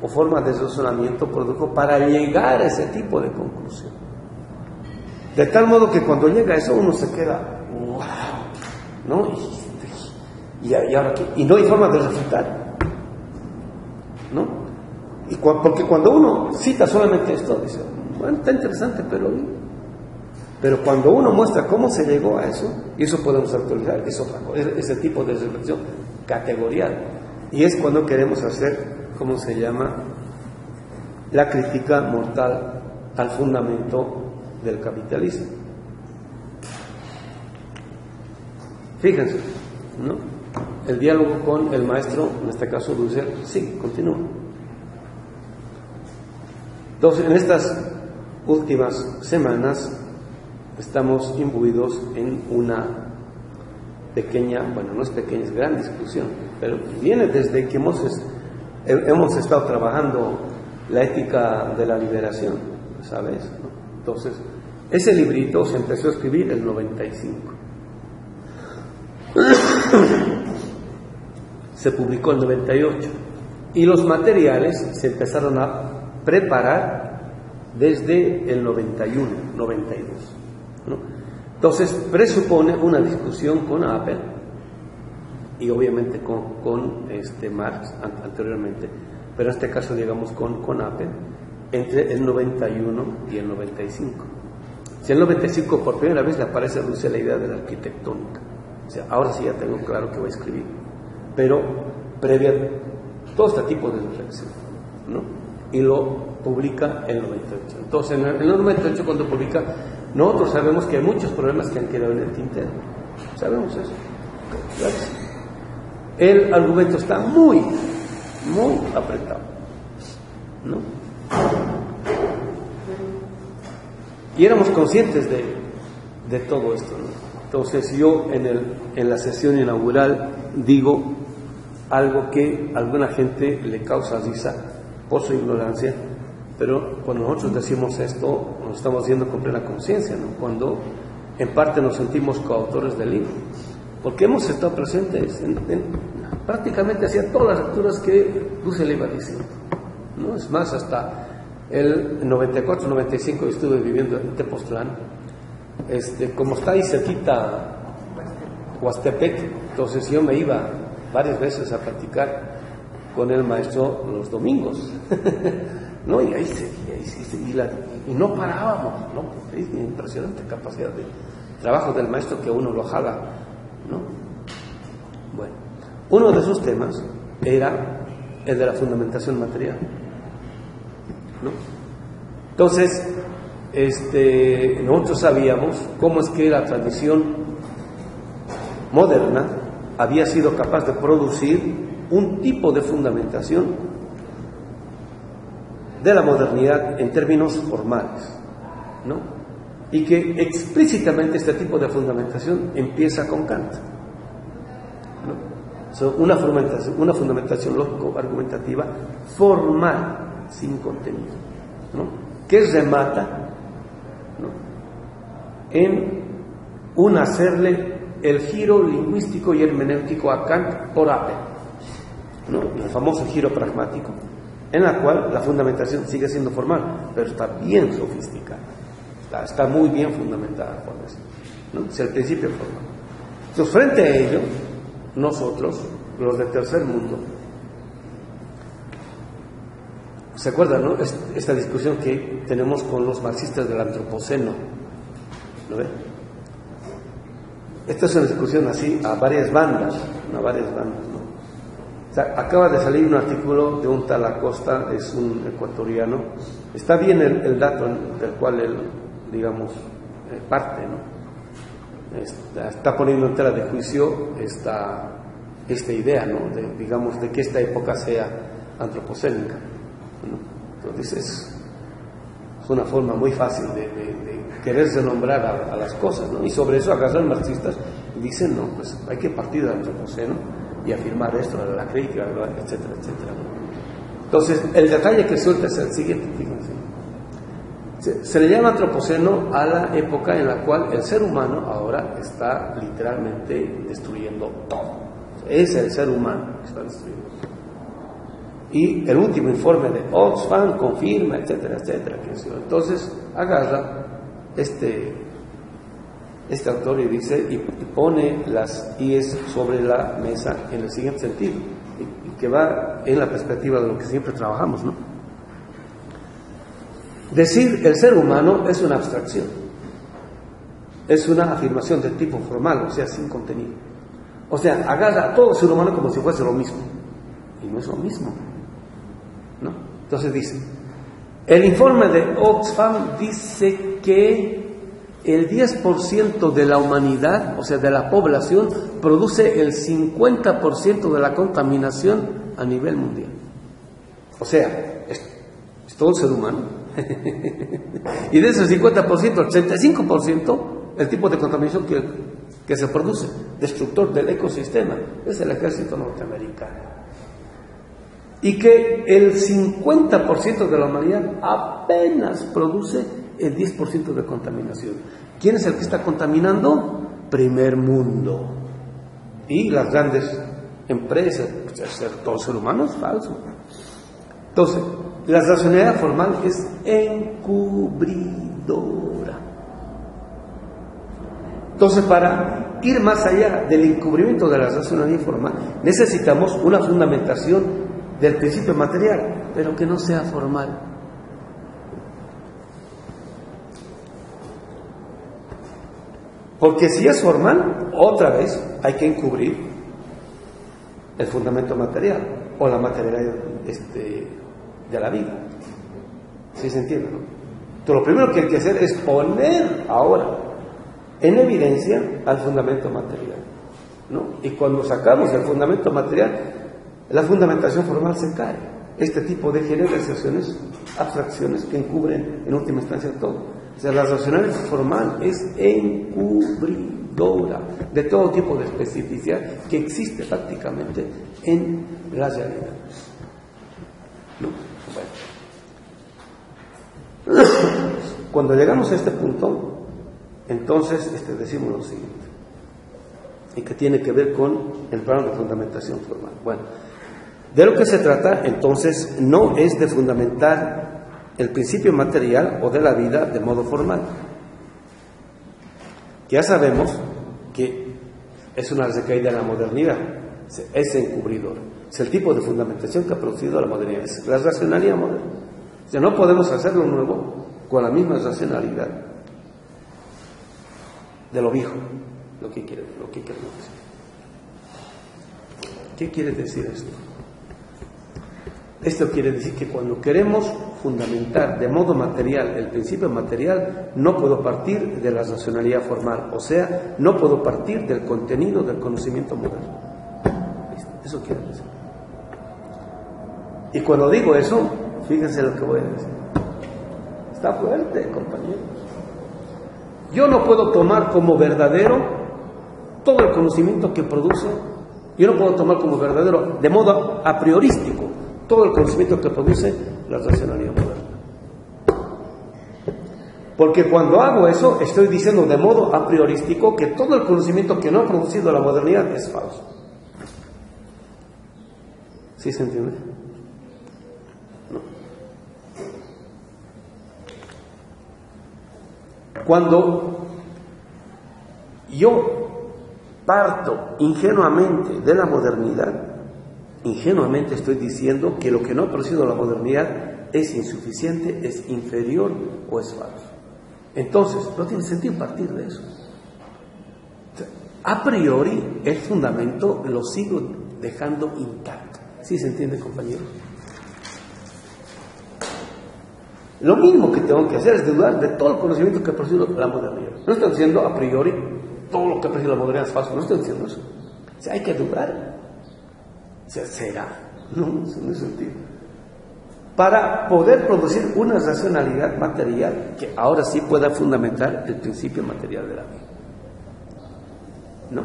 o forma de razonamiento produjo para llegar a ese tipo de conclusión. De tal modo que cuando llega a eso uno se queda, wow, ¿no? Y ahora qué, y no hay forma de refutar, ¿no? Porque cuando uno cita solamente esto, dice, bueno, está interesante, pero cuando uno muestra cómo se llegó a eso, y eso podemos actualizar, es otra cosa, ese tipo de reflexión categorial. Y es cuando queremos hacer, ¿cómo se llama?, la crítica mortal al fundamento del capitalismo. Fíjense, ¿no? El diálogo con el maestro, en este caso Dussel, sí, continúa. Entonces, en estas últimas semanas estamos imbuidos en una pequeña, bueno, no es pequeña, es gran discusión, pero viene desde que hemos estado trabajando la ética de la liberación, ¿sabes? ¿No? Entonces, ese librito se empezó a escribir en el 95. Se publicó en el 98 y los materiales se empezaron a preparar desde el 91, 92, ¿no? Entonces presupone una discusión con Apple y obviamente con Marx anteriormente, pero en este caso digamos con Apple, entre el 91 y el 95. Si en el 95 por primera vez le aparece a Dussel la idea de la arquitectónica, o sea, ahora sí ya tengo claro que voy a escribir, pero previa todo este tipo de reflexión, ¿no? Y lo publica en el 98. Entonces, en el 98 cuando publica, nosotros sabemos que hay muchos problemas que han quedado en el tintero. Sabemos eso. Claro. El argumento está muy, muy apretado, ¿no? Y éramos conscientes de todo esto, ¿no? Entonces yo en la sesión inaugural digo algo que a alguna gente le causa risa por su ignorancia, pero cuando nosotros decimos esto nos estamos haciendo con plena conciencia, ¿no? Cuando en parte nos sentimos coautores del libro, porque hemos estado presentes en prácticamente hacia todas las lecturas que Dussel iba diciendo, ¿no? Es más, hasta el 94-95 estuve viviendo en Tepoztlán, como está ahí cerquita Huastepec, entonces yo me iba varias veces a platicar con el maestro los domingos, ¿no? Y ahí seguía, y no parábamos, ¿no? Es impresionante capacidad de trabajo del maestro que uno lo jala, ¿no? Bueno, uno de esos temas era el de la fundamentación material, ¿no? Entonces, nosotros sabíamos cómo es que la tradición moderna había sido capaz de producir un tipo de fundamentación de la modernidad en términos formales, ¿no? Y que explícitamente este tipo de fundamentación empieza con Kant, ¿no? Una fundamentación lógico-argumentativa formal, sin contenido, ¿no? Que remata, ¿no?, en un hacerle el giro lingüístico y hermenéutico a Kant por Apple, ¿no?, el famoso giro pragmático, en la cual la fundamentación sigue siendo formal, pero está bien sofisticada, está muy bien fundamentada por eso, ¿no? Es el principio formal. Entonces, frente a ello, nosotros, los del tercer mundo, ¿se acuerdan, no? Esta discusión que tenemos con los marxistas del antropoceno, ¿no ve? Esta es una discusión así a varias bandas, ¿no? O sea, acaba de salir un artículo de un tal Acosta, es un ecuatoriano, está bien el dato del cual él, digamos, parte, ¿no? Está poniendo en tela de juicio esta idea, ¿no?, digamos, de que esta época sea antropocénica, ¿no? Entonces es una forma muy fácil de querer renombrar a las cosas, ¿no? Y sobre eso agarran marxistas dicen, no, pues hay que partir del antropoceno y afirmar esto, la crítica, etcétera, etcétera. Entonces, el detalle que suelta es el siguiente, fíjense. Se le llama antropoceno a la época en la cual el ser humano ahora está literalmente destruyendo todo. Es el ser humano que está destruyendo. Y el último informe de Oxfam confirma, etcétera, etcétera. Entonces, agarra este autor y dice, y pone las IES sobre la mesa en el siguiente sentido, y que va en la perspectiva de lo que siempre trabajamos, ¿no? Decir el ser humano es una abstracción, es una afirmación de tipo formal, o sea, sin contenido. O sea, agarra a todo ser humano como si fuese lo mismo, y no es lo mismo, ¿no? Entonces dice, el informe de Oxfam dice que el 10% de la humanidad, o sea, de la población, produce el 50% de la contaminación a nivel mundial. O sea, es todo el ser humano. Y de ese 50%, el 35%, el tipo de contaminación que se produce, destructor del ecosistema, es el ejército norteamericano. Y que el 50% de la humanidad apenas produce el 10% de contaminación. ¿Quién es el que está contaminando? Primer mundo. Y las grandes empresas, todo ser humano es falso. Entonces, la racionalidad formal es encubridora. Entonces, para ir más allá del encubrimiento de la racionalidad formal, necesitamos una fundamentación del principio material, pero que no sea formal. Porque si es formal, otra vez hay que encubrir el fundamento material o la materialidad de la vida. ¿Sí se entiende, no? Entonces, lo primero que hay que hacer es poner ahora en evidencia al fundamento material, ¿no? Y cuando sacamos el fundamento material, la fundamentación formal se cae. Este tipo de generalizaciones, abstracciones que encubren en última instancia todo. O sea, la racionalidad formal es encubridora de todo tipo de especificidad que existe prácticamente en la realidad, ¿no? Bueno. Cuando llegamos a este punto, entonces decimos lo siguiente, y que tiene que ver con el plano de fundamentación formal. Bueno, de lo que se trata, entonces, no es de fundamentar el principio material o de la vida de modo formal. Ya sabemos que es una recaída en la modernidad, es encubridor. Es el tipo de fundamentación que ha producido la modernidad, es la racionalidad moderna. O sea, no podemos hacerlo nuevo con la misma racionalidad de lo viejo. Lo que quiere decir. ¿Qué quiere decir esto? Esto quiere decir que cuando queremos fundamentar de modo material el principio material, no puedo partir de la racionalidad formal, o sea, no puedo partir del contenido del conocimiento moderno. Eso quiere decir. Y cuando digo eso, fíjense lo que voy a decir. Está fuerte, compañeros. Yo no puedo tomar como verdadero todo el conocimiento que produce. Yo no puedo tomar como verdadero, de modo a priorístico, todo el conocimiento que produce la racionalidad moderna. Porque cuando hago eso, estoy diciendo de modo a priorístico que todo el conocimiento que no ha producido la modernidad es falso. ¿Sí se entiende? No. Cuando yo parto ingenuamente de la modernidad, ingenuamente estoy diciendo que lo que no ha producido la modernidad es insuficiente, es inferior o es falso. Entonces, no tiene sentido partir de eso. O sea, a priori, el fundamento lo sigo dejando intacto. ¿Sí se entiende, compañeros? Lo mismo que tengo que hacer es dudar de todo el conocimiento que ha producido la modernidad. No estoy diciendo a priori todo lo que ha producido la modernidad es falso, no estoy diciendo eso. O sea, hay que dudar. O sea, ¿será? No, eso no es sentido. Para poder producir una racionalidad material que ahora sí pueda fundamentar el principio material de la vida. ¿no?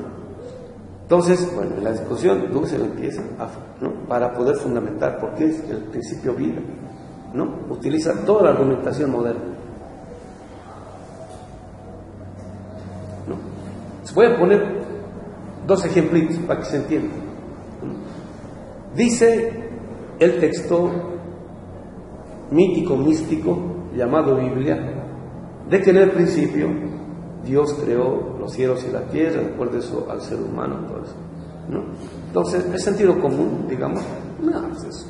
Entonces, bueno, en la discusión Dussel empieza ¿no? para poder fundamentar por qué es el principio vida, ¿no? Utiliza toda la argumentación moderna, ¿no? Les voy a poner dos ejemplitos para que se entienda, ¿no? Dice el texto mítico, místico, llamado Biblia, de que en el principio Dios creó los cielos y la tierra, después de eso al ser humano, todo eso, ¿no? Entonces, el sentido común, digamos, no, pues es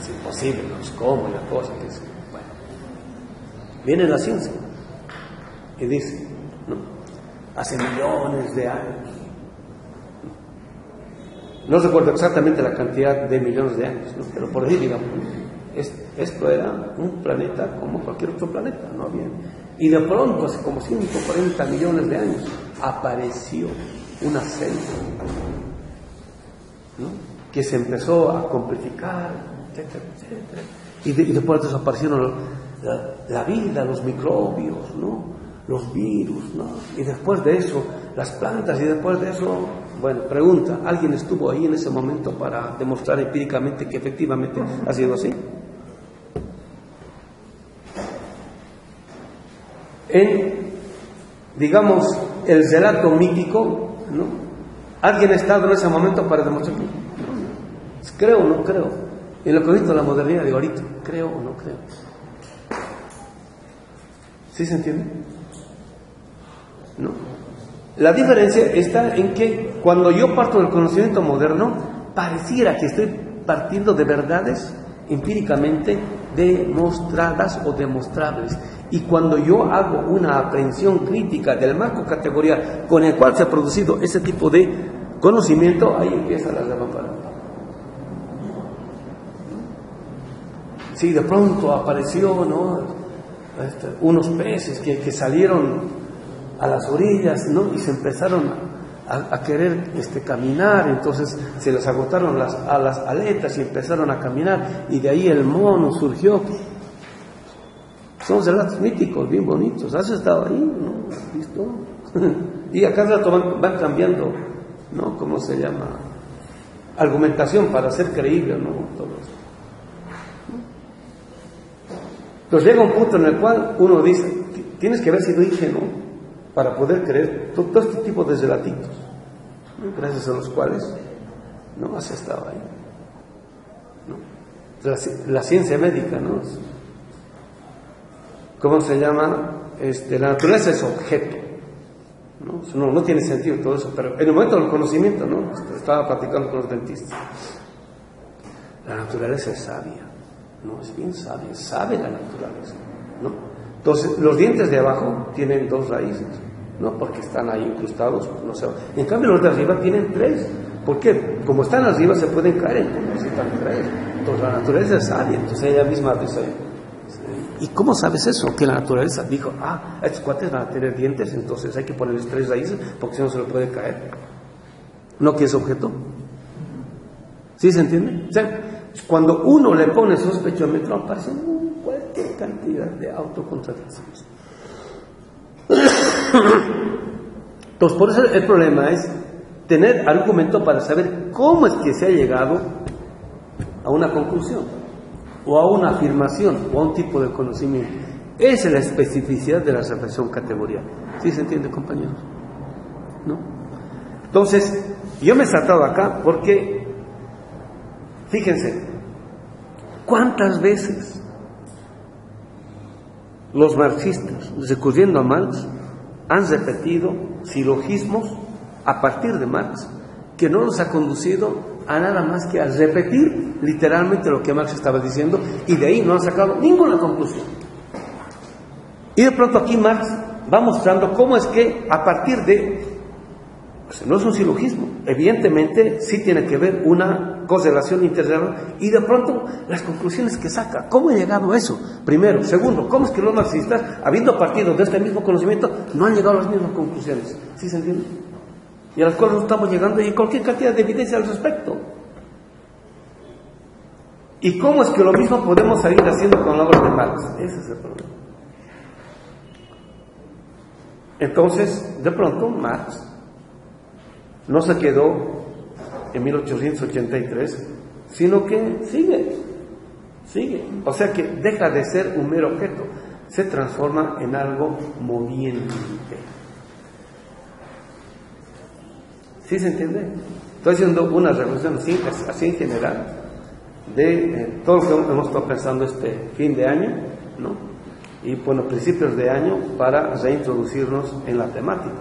imposible, no es como la cosa que es. Bueno, viene la ciencia y dice, ¿no? Hace millones de años, no recuerdo exactamente la cantidad de millones de años, ¿no? Pero por ahí, digamos, esto era un planeta como cualquier otro planeta, no había. Y de pronto, hace como 140 millones de años, apareció una célula, ¿no? Que se empezó a complejicar, etcétera, etcétera. Y después de eso aparecieron la vida, los microbios, ¿no? Los virus, ¿no? Y después de eso, las plantas, y después de eso, bueno, pregunta, ¿alguien estuvo ahí en ese momento para demostrar empíricamente que efectivamente ha sido así? En, digamos, el relato mítico, ¿no? ¿Alguien ha estado en ese momento para demostrar que no? ¿Creo o no creo? En lo que he visto la modernidad de ahorita, ¿creo o no creo? ¿Sí se entiende? ¿No? La diferencia está en que cuando yo parto del conocimiento moderno, pareciera que estoy partiendo de verdades empíricamente demostradas o demostrables. Y cuando yo hago una aprehensión crítica del marco categorial con el cual se ha producido ese tipo de conocimiento, ahí empieza la revampara. Sí, de pronto apareció, ¿no? Unos peces que salieron a las orillas, ¿no? Y se empezaron a querer caminar, entonces se les agotaron las aletas y empezaron a caminar, y de ahí el mono surgió. Son relatos míticos, bien bonitos. ¿Has estado ahí? ¿No? ¿Has visto? Y a cada rato van cambiando, ¿no? ¿Cómo se llama? Argumentación para ser creíble, ¿no? Todo eso. Entonces llega un punto en el cual uno dice, tienes que haber sido ingenuo para poder creer todo este tipo de relatitos, ¿no? Gracias a los cuales no has estado ahí, ¿no? La ciencia médica, ¿no? ¿Cómo se llama? La naturaleza es objeto, ¿no? No tiene sentido todo eso, pero en el momento del conocimiento, ¿no? Estaba platicando con los dentistas. La naturaleza es sabia, ¿no? Es bien sabia, sabe la naturaleza, ¿no? Entonces, los dientes de abajo tienen 2 raíces, ¿no? Porque están ahí incrustados, no sé. En cambio, los de arriba tienen 3. ¿Por qué? Como están arriba, se pueden caer, entonces necesitan 3. Entonces, la naturaleza es sabia, entonces ella misma dice. ¿Y cómo sabes eso? Que la naturaleza dijo, estos cuates van a tener dientes, entonces hay que ponerles 3 raíces, porque si no se le puede caer. ¿No que es objeto? ¿Sí se entiende? O sea, cuando uno le pone sospechómetro, aparecen cualquier cantidad de autocontradicciones. Entonces, por eso el problema es tener argumento para saber cómo es que se ha llegado a una conclusión, o a una afirmación, o a un tipo de conocimiento. Esa es la especificidad de la reflexión categorial. ¿Sí se entiende, compañeros? ¿No? Entonces, yo me he saltado acá porque, fíjense, ¿cuántas veces los marxistas, recurriendo a Marx, han repetido silogismos a partir de Marx, que no los ha conducido a nada más que a repetir literalmente lo que Marx estaba diciendo, y de ahí no han sacado ninguna conclusión? Y de pronto aquí Marx va mostrando cómo es que a partir de, pues no es un silogismo, evidentemente sí tiene que ver una correlación interrelacional, y de pronto las conclusiones que saca, ¿cómo ha llegado a eso? Primero. Segundo, ¿cómo es que los marxistas, habiendo partido de este mismo conocimiento, no han llegado a las mismas conclusiones? ¿Sí se entiende? Y a las cuales no estamos llegando, y hay cualquier cantidad de evidencia al respecto. ¿Y cómo es que lo mismo podemos seguir haciendo con la obra de Marx? Ese es el problema. Entonces, de pronto, Marx no se quedó en 1883, sino que sigue. O sea que deja de ser un mero objeto, se transforma en algo moviente. ¿Sí se entiende? Estoy haciendo una reflexión así en general de todo lo que hemos estado pensando este fin de año, ¿no? Y bueno, principios de año, para reintroducirnos en la temática.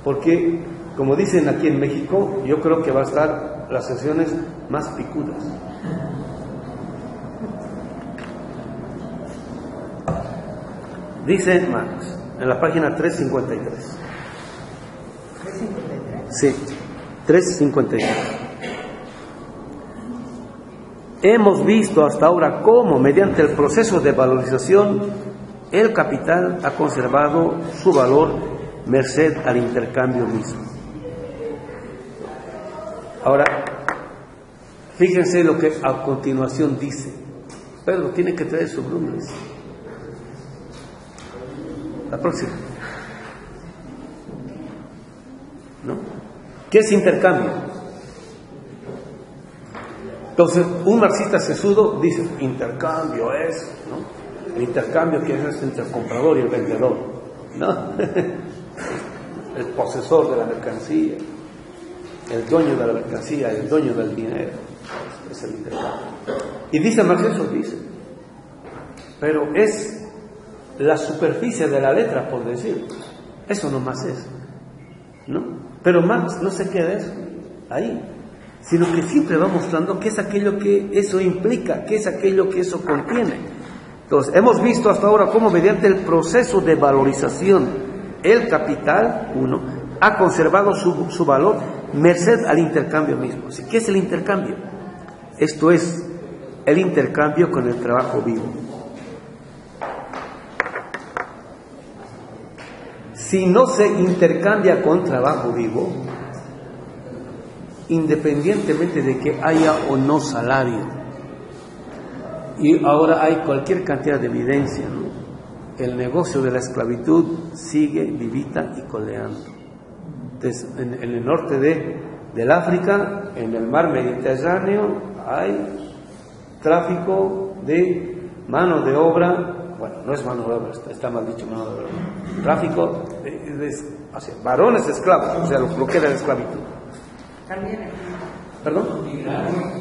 Porque, como dicen aquí en México, yo creo que va a estar las sesiones más picudas. Dice Marx, en la página 353. ¿353? Sí, 353. Hemos visto hasta ahora cómo, mediante el proceso de valorización, el capital ha conservado su valor merced al intercambio mismo. Ahora, fíjense lo que a continuación dice. Pedro tiene que traer sus nombres. La próxima. ¿No? ¿Qué es intercambio? Entonces, un marxista sesudo dice, intercambio es, ¿no? El intercambio que es entre el comprador y el vendedor, ¿no? El posesor de la mercancía, el dueño de la mercancía, el dueño del dinero, es el intercambio. Y dice Marx, eso dice, pero es la superficie de la letra, por decir, eso nomás es, ¿no? Pero Marx no se queda eso ahí, sino que siempre va mostrando qué es aquello que eso implica, qué es aquello que eso contiene. Entonces, hemos visto hasta ahora cómo mediante el proceso de valorización el capital, uno, ha conservado su valor merced al intercambio mismo. ¿Qué es el intercambio? Esto es el intercambio con el trabajo vivo. Si no se intercambia con trabajo vivo, independientemente de que haya o no salario, y ahora hay cualquier cantidad de evidencia, ¿no? El negocio de la esclavitud sigue vivita y coleando. Entonces, en el norte del África, en el mar Mediterráneo, hay tráfico de mano de obra. Bueno, no es mano de obra, está mal dicho mano de obra. Tráfico de varones esclavos, o sea, lo que era la esclavitud. También. ¿Perdón?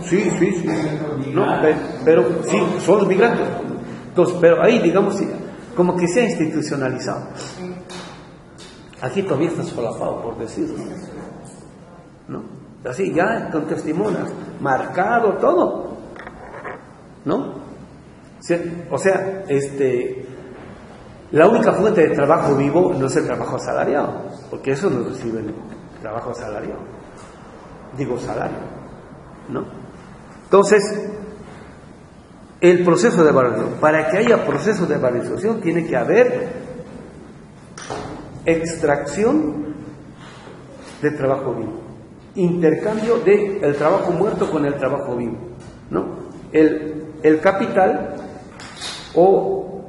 Sí. No, pero sí, son los migrantes. Entonces, pero ahí, digamos, como que se ha institucionalizado. Aquí todavía está solapado, por decirlo, ¿no? Así, ya con testimonios, marcado todo, ¿no? O sea, la única fuente de trabajo vivo no es el trabajo asalariado, porque eso no reciben trabajo asalariado. Digo salario, ¿no? Entonces, el proceso de valorización, para que haya proceso de valorización tiene que haber extracción de trabajo vivo, intercambio del trabajo muerto con el trabajo vivo, ¿no? El capital o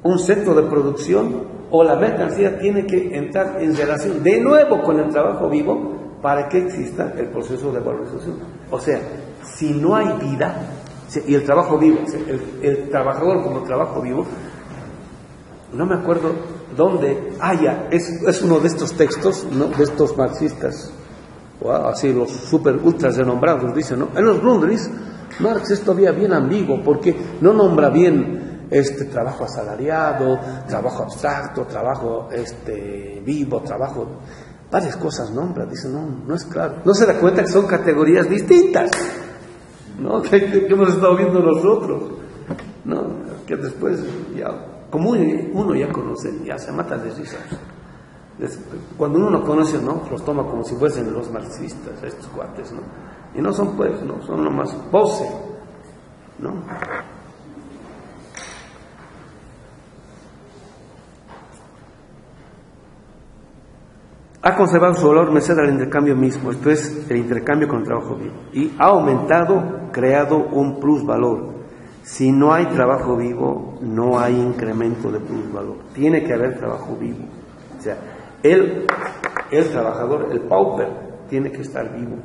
un centro de producción o la mercancía tiene que entrar en relación de nuevo con el trabajo vivo para que exista el proceso de valorización. O sea, si no hay vida, y el trabajo vivo, el trabajador como trabajo vivo, no me acuerdo dónde haya, es uno de estos textos, ¿no? De estos marxistas, así los super ultras renombrados, dicen, ¿no? En los Grundrisse, Marx es todavía bien ambiguo, porque no nombra bien trabajo asalariado, trabajo abstracto, trabajo vivo, trabajo... Varias cosas nombra, dice, no es claro. No se da cuenta que son categorías distintas, ¿no? Que hemos estado viendo nosotros, ¿no? Que después, ya, como uno ya conoce, ya se mata de risa. Cuando uno no conoce, ¿no? Los toma como si fuesen los marxistas, estos cuates, ¿no? Y no son pues, no, son nomás pose, ¿no? Ha conservado su valor merced al intercambio mismo, esto es, el intercambio con el trabajo vivo. Y ha aumentado, creado un plusvalor. Si no hay trabajo vivo, no hay incremento de plusvalor. Tiene que haber trabajo vivo. O sea, el trabajador, el pauper, tiene que estar vivo.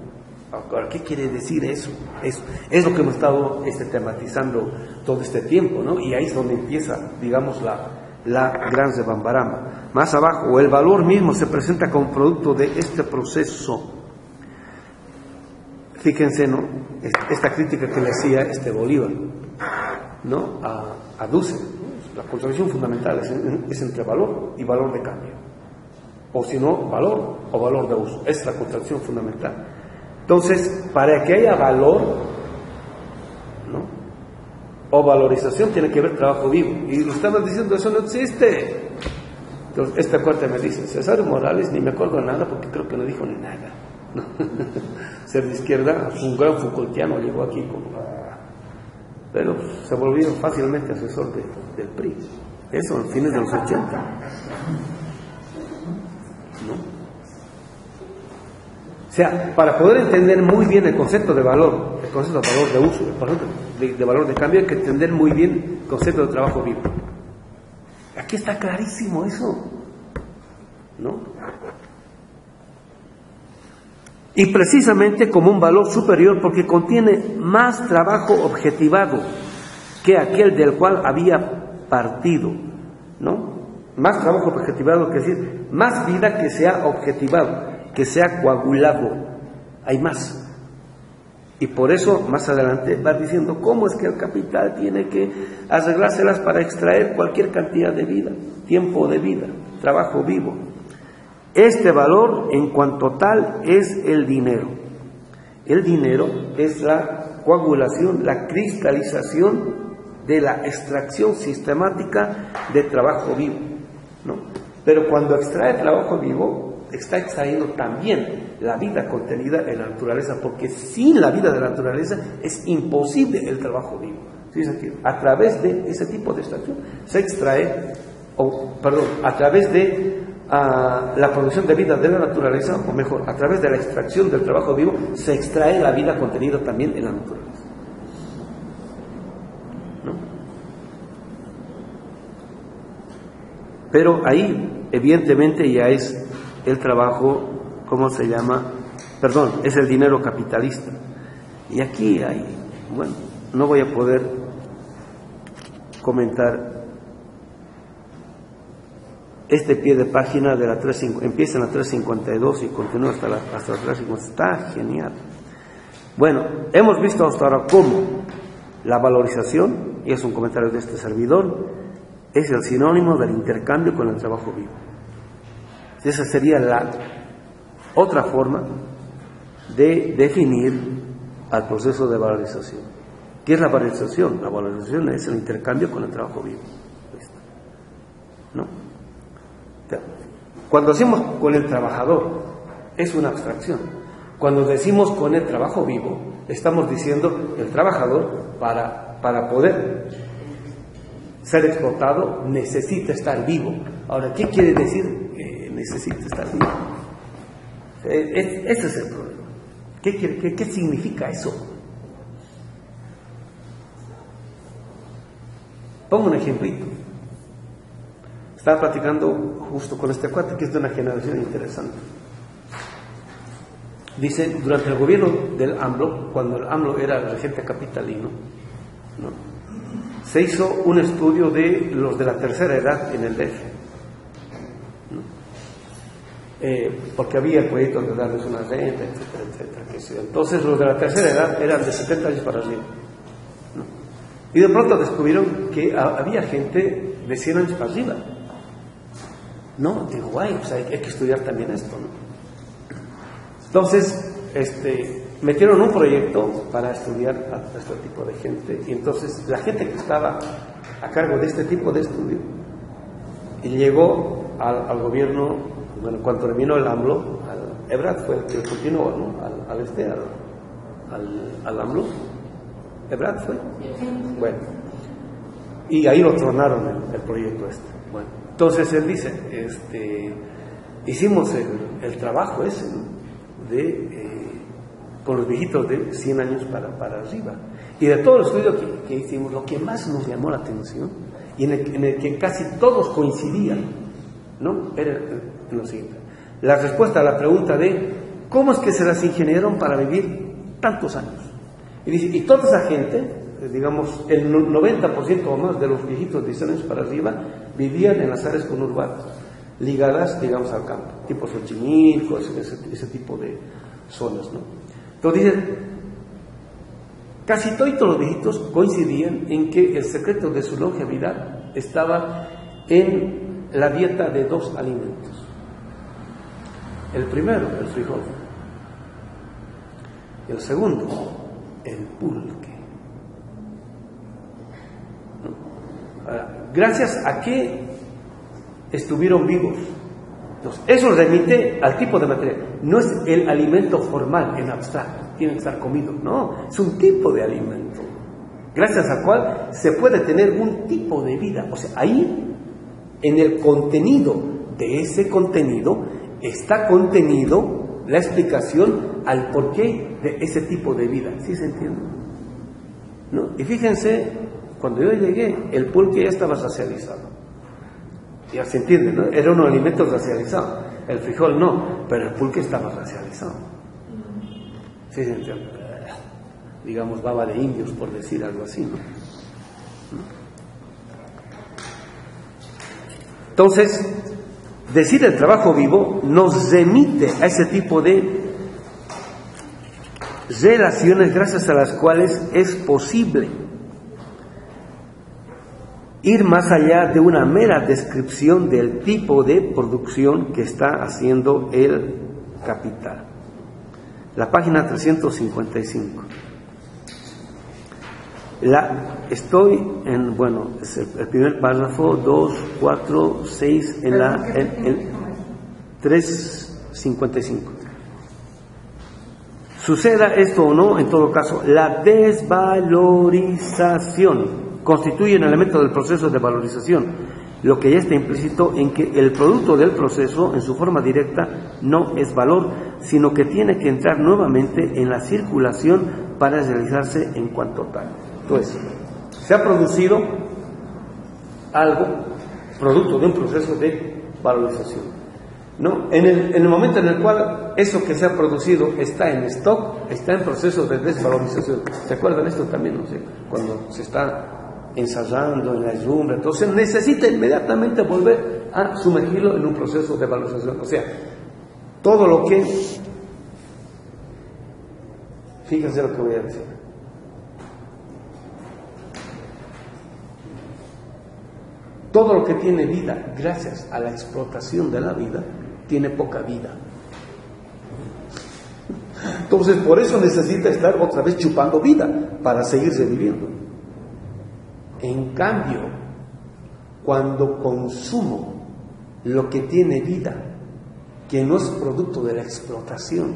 Ahora, ¿qué quiere decir eso? Es lo que hemos estado tematizando todo este tiempo, ¿no? Y ahí es donde empieza, digamos, la gran rebambaramba. Más abajo, el valor mismo se presenta como producto de este proceso. Fíjense, ¿no? Esta crítica que le hacía Bolívar, ¿no? A Dussel, ¿no? La contradicción fundamental es entre valor y valor de cambio. O si no, valor o valor de uso. Es la contradicción fundamental. Entonces, para que haya valor, ¿no? O valorización, tiene que haber trabajo vivo. Y lo estamos diciendo, eso no existe. Entonces, esta cuarta me dice, César Morales, ni me acuerdo de nada porque creo que no dijo ni nada. ¿No? Ser de izquierda, un gran Foucaultiano llegó aquí pero se volvió fácilmente asesor del PRI. Eso, en fines de los 80. ¿No? O sea, para poder entender muy bien el concepto de valor, el concepto de valor de uso, de valor de cambio, hay que entender muy bien el concepto de trabajo vivo. Aquí está clarísimo eso, ¿no? Y precisamente como un valor superior porque contiene más trabajo objetivado que aquel del cual había partido, ¿no? Más trabajo objetivado, que decir, más vida que se ha objetivado, que se ha coagulado, hay más. Y por eso más adelante va diciendo cómo es que el capital tiene que arreglárselas para extraer cualquier cantidad de vida, tiempo de vida, trabajo vivo. Este valor en cuanto tal es el dinero. El dinero es la coagulación, la cristalización de la extracción sistemática de trabajo vivo, ¿no? Pero cuando extrae trabajo vivo, está extrayendo también la vida contenida en la naturaleza, porque sin la vida de la naturaleza es imposible el trabajo vivo. ¿Sí? A través de ese tipo de extracción se extrae, a través de la producción de vida de la naturaleza, o mejor, a través de la extracción del trabajo vivo, se extrae la vida contenida también en la naturaleza. ¿No? Pero ahí, evidentemente, ya es el trabajo, ¿cómo se llama? Es el dinero capitalista. Y aquí hay, bueno, no voy a poder comentar este pie de página de la 350, empieza en la 352 y continúa hasta la 350, está genial. Bueno, hemos visto hasta ahora cómo la valorización, y es un comentario de este servidor, es el sinónimo del intercambio con el trabajo vivo. Esa sería la otra forma de definir al proceso de valorización. ¿Qué es la valorización? La valorización es el intercambio con el trabajo vivo, ¿no? Cuando decimos con el trabajador, es una abstracción. Cuando decimos con el trabajo vivo, estamos diciendo el trabajador para poder ser explotado necesita estar vivo. Ahora, ¿qué quiere decir necesita estar vivo? Ese es el problema. ¿Qué significa eso? Pongo un ejemplito. Estaba platicando justo con este cuate que es de una generación interesante. Dice, durante el gobierno del AMLO, cuando el AMLO era el regente capitalino, ¿no?, se hizo un estudio de los de la tercera edad en el DF, ¿no? Porque había el proyecto de darles una renta, etcétera, etcétera. Entonces los de la tercera edad eran de 70 años para arriba, ¿no? Y de pronto descubrieron que había gente de 100 años para arriba. No, digo, guay, pues hay que estudiar también esto, ¿no? Entonces, metieron un proyecto para estudiar a este tipo de gente, y entonces la gente que estaba a cargo de este tipo de estudio y llegó al gobierno, bueno, cuando terminó el AMLO, Ebrard fue el que continuó, ¿no? al AMLO, Ebrard fue, bueno, y ahí lo tronaron el proyecto este. Bueno, entonces él dice, hicimos el trabajo ese, ¿no?, con los viejitos de 100 años para arriba. Y de todo el estudio que hicimos, lo que más nos llamó la atención, y en el que casi todos coincidían, ¿no? Era lo siguiente. La respuesta a la pregunta de ¿cómo es que se las ingeniaron para vivir tantos años? Y dice, y toda esa gente, digamos, el 90% o más de los viejitos de 10 años para arriba, vivían en las áreas conurbadas, ligadas, digamos, al campo, tipo Xochimilco, ese tipo de zonas, ¿no? Entonces dice, casi todos los viejitos coincidían en que el secreto de su longevidad estaba en la dieta de 2 alimentos. El primero, el frijol. El segundo, el pulque. Gracias a que estuvieron vivos. Entonces, eso remite al tipo de material. No es el alimento formal en abstracto, tiene que estar comido. No, es un tipo de alimento, gracias al cual se puede tener un tipo de vida. O sea, ahí, en el contenido de ese contenido, está contenido la explicación al porqué de ese tipo de vida. ¿Sí se entiende? ¿No? Y fíjense, cuando yo llegué, el pulque ya estaba racializado. Ya se entiende, ¿no? Era un alimento racializado. El frijol no, pero el pulque estaba racializado. ¿Sí se entiende? Digamos, baba de indios, por decir algo así, ¿no? Entonces, decir el trabajo vivo nos remite a ese tipo de relaciones gracias a las cuales es posible ir más allá de una mera descripción del tipo de producción que está haciendo el capital. La página 355. Estoy en, bueno, es el primer párrafo, 2, 4, 6, en la 355. Suceda esto o no, en todo caso, la desvalorización constituye un elemento del proceso de valorización, lo que ya está implícito en que el producto del proceso, en su forma directa, no es valor, sino que tiene que entrar nuevamente en la circulación para realizarse en cuanto tal. Entonces, se ha producido algo, producto de un proceso de valorización, ¿no? En el momento en el cual eso que se ha producido está en stock, está en proceso de desvalorización. ¿Se acuerdan esto también? No sé, cuando se está ensayando en la herrumbre, entonces necesita inmediatamente volver a sumergirlo en un proceso de valorización. O sea, todo lo que, fíjense lo que voy a decir, todo lo que tiene vida gracias a la explotación de la vida tiene poca vida. Entonces, por eso necesita estar otra vez chupando vida para seguirse viviendo. En cambio, cuando consumo lo que tiene vida, que no es producto de la explotación,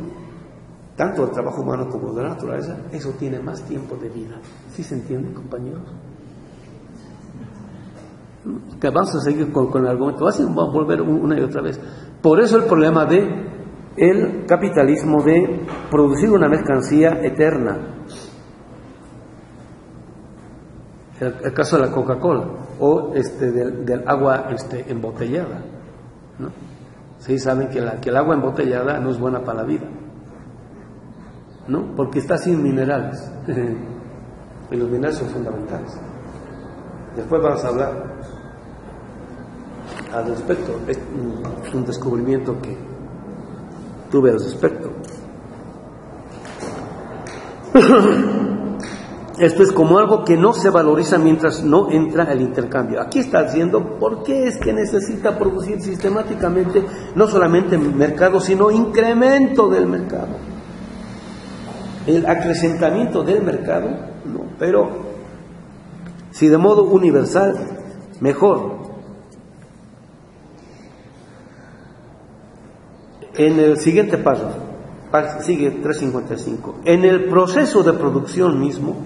tanto del trabajo humano como de la naturaleza, eso tiene más tiempo de vida. ¿Sí se entiende, compañeros? Que vamos a seguir con el argumento, vamos a volver una y otra vez. Por eso el problema de el capitalismo de producir una mercancía eterna. El caso de la Coca-Cola o del agua embotellada, ¿no? Sí, saben que el agua embotellada no es buena para la vida, ¿no? Porque está sin minerales y los minerales son fundamentales. Después vamos a hablar al respecto. Es un descubrimiento que tuve al respecto. Esto es como algo que no se valoriza mientras no entra el intercambio. Aquí está diciendo por qué es que necesita producir sistemáticamente no solamente mercado, sino incremento del mercado. El acrecentamiento del mercado, no, pero si de modo universal, mejor. En el siguiente paso, sigue 355, en el proceso de producción mismo,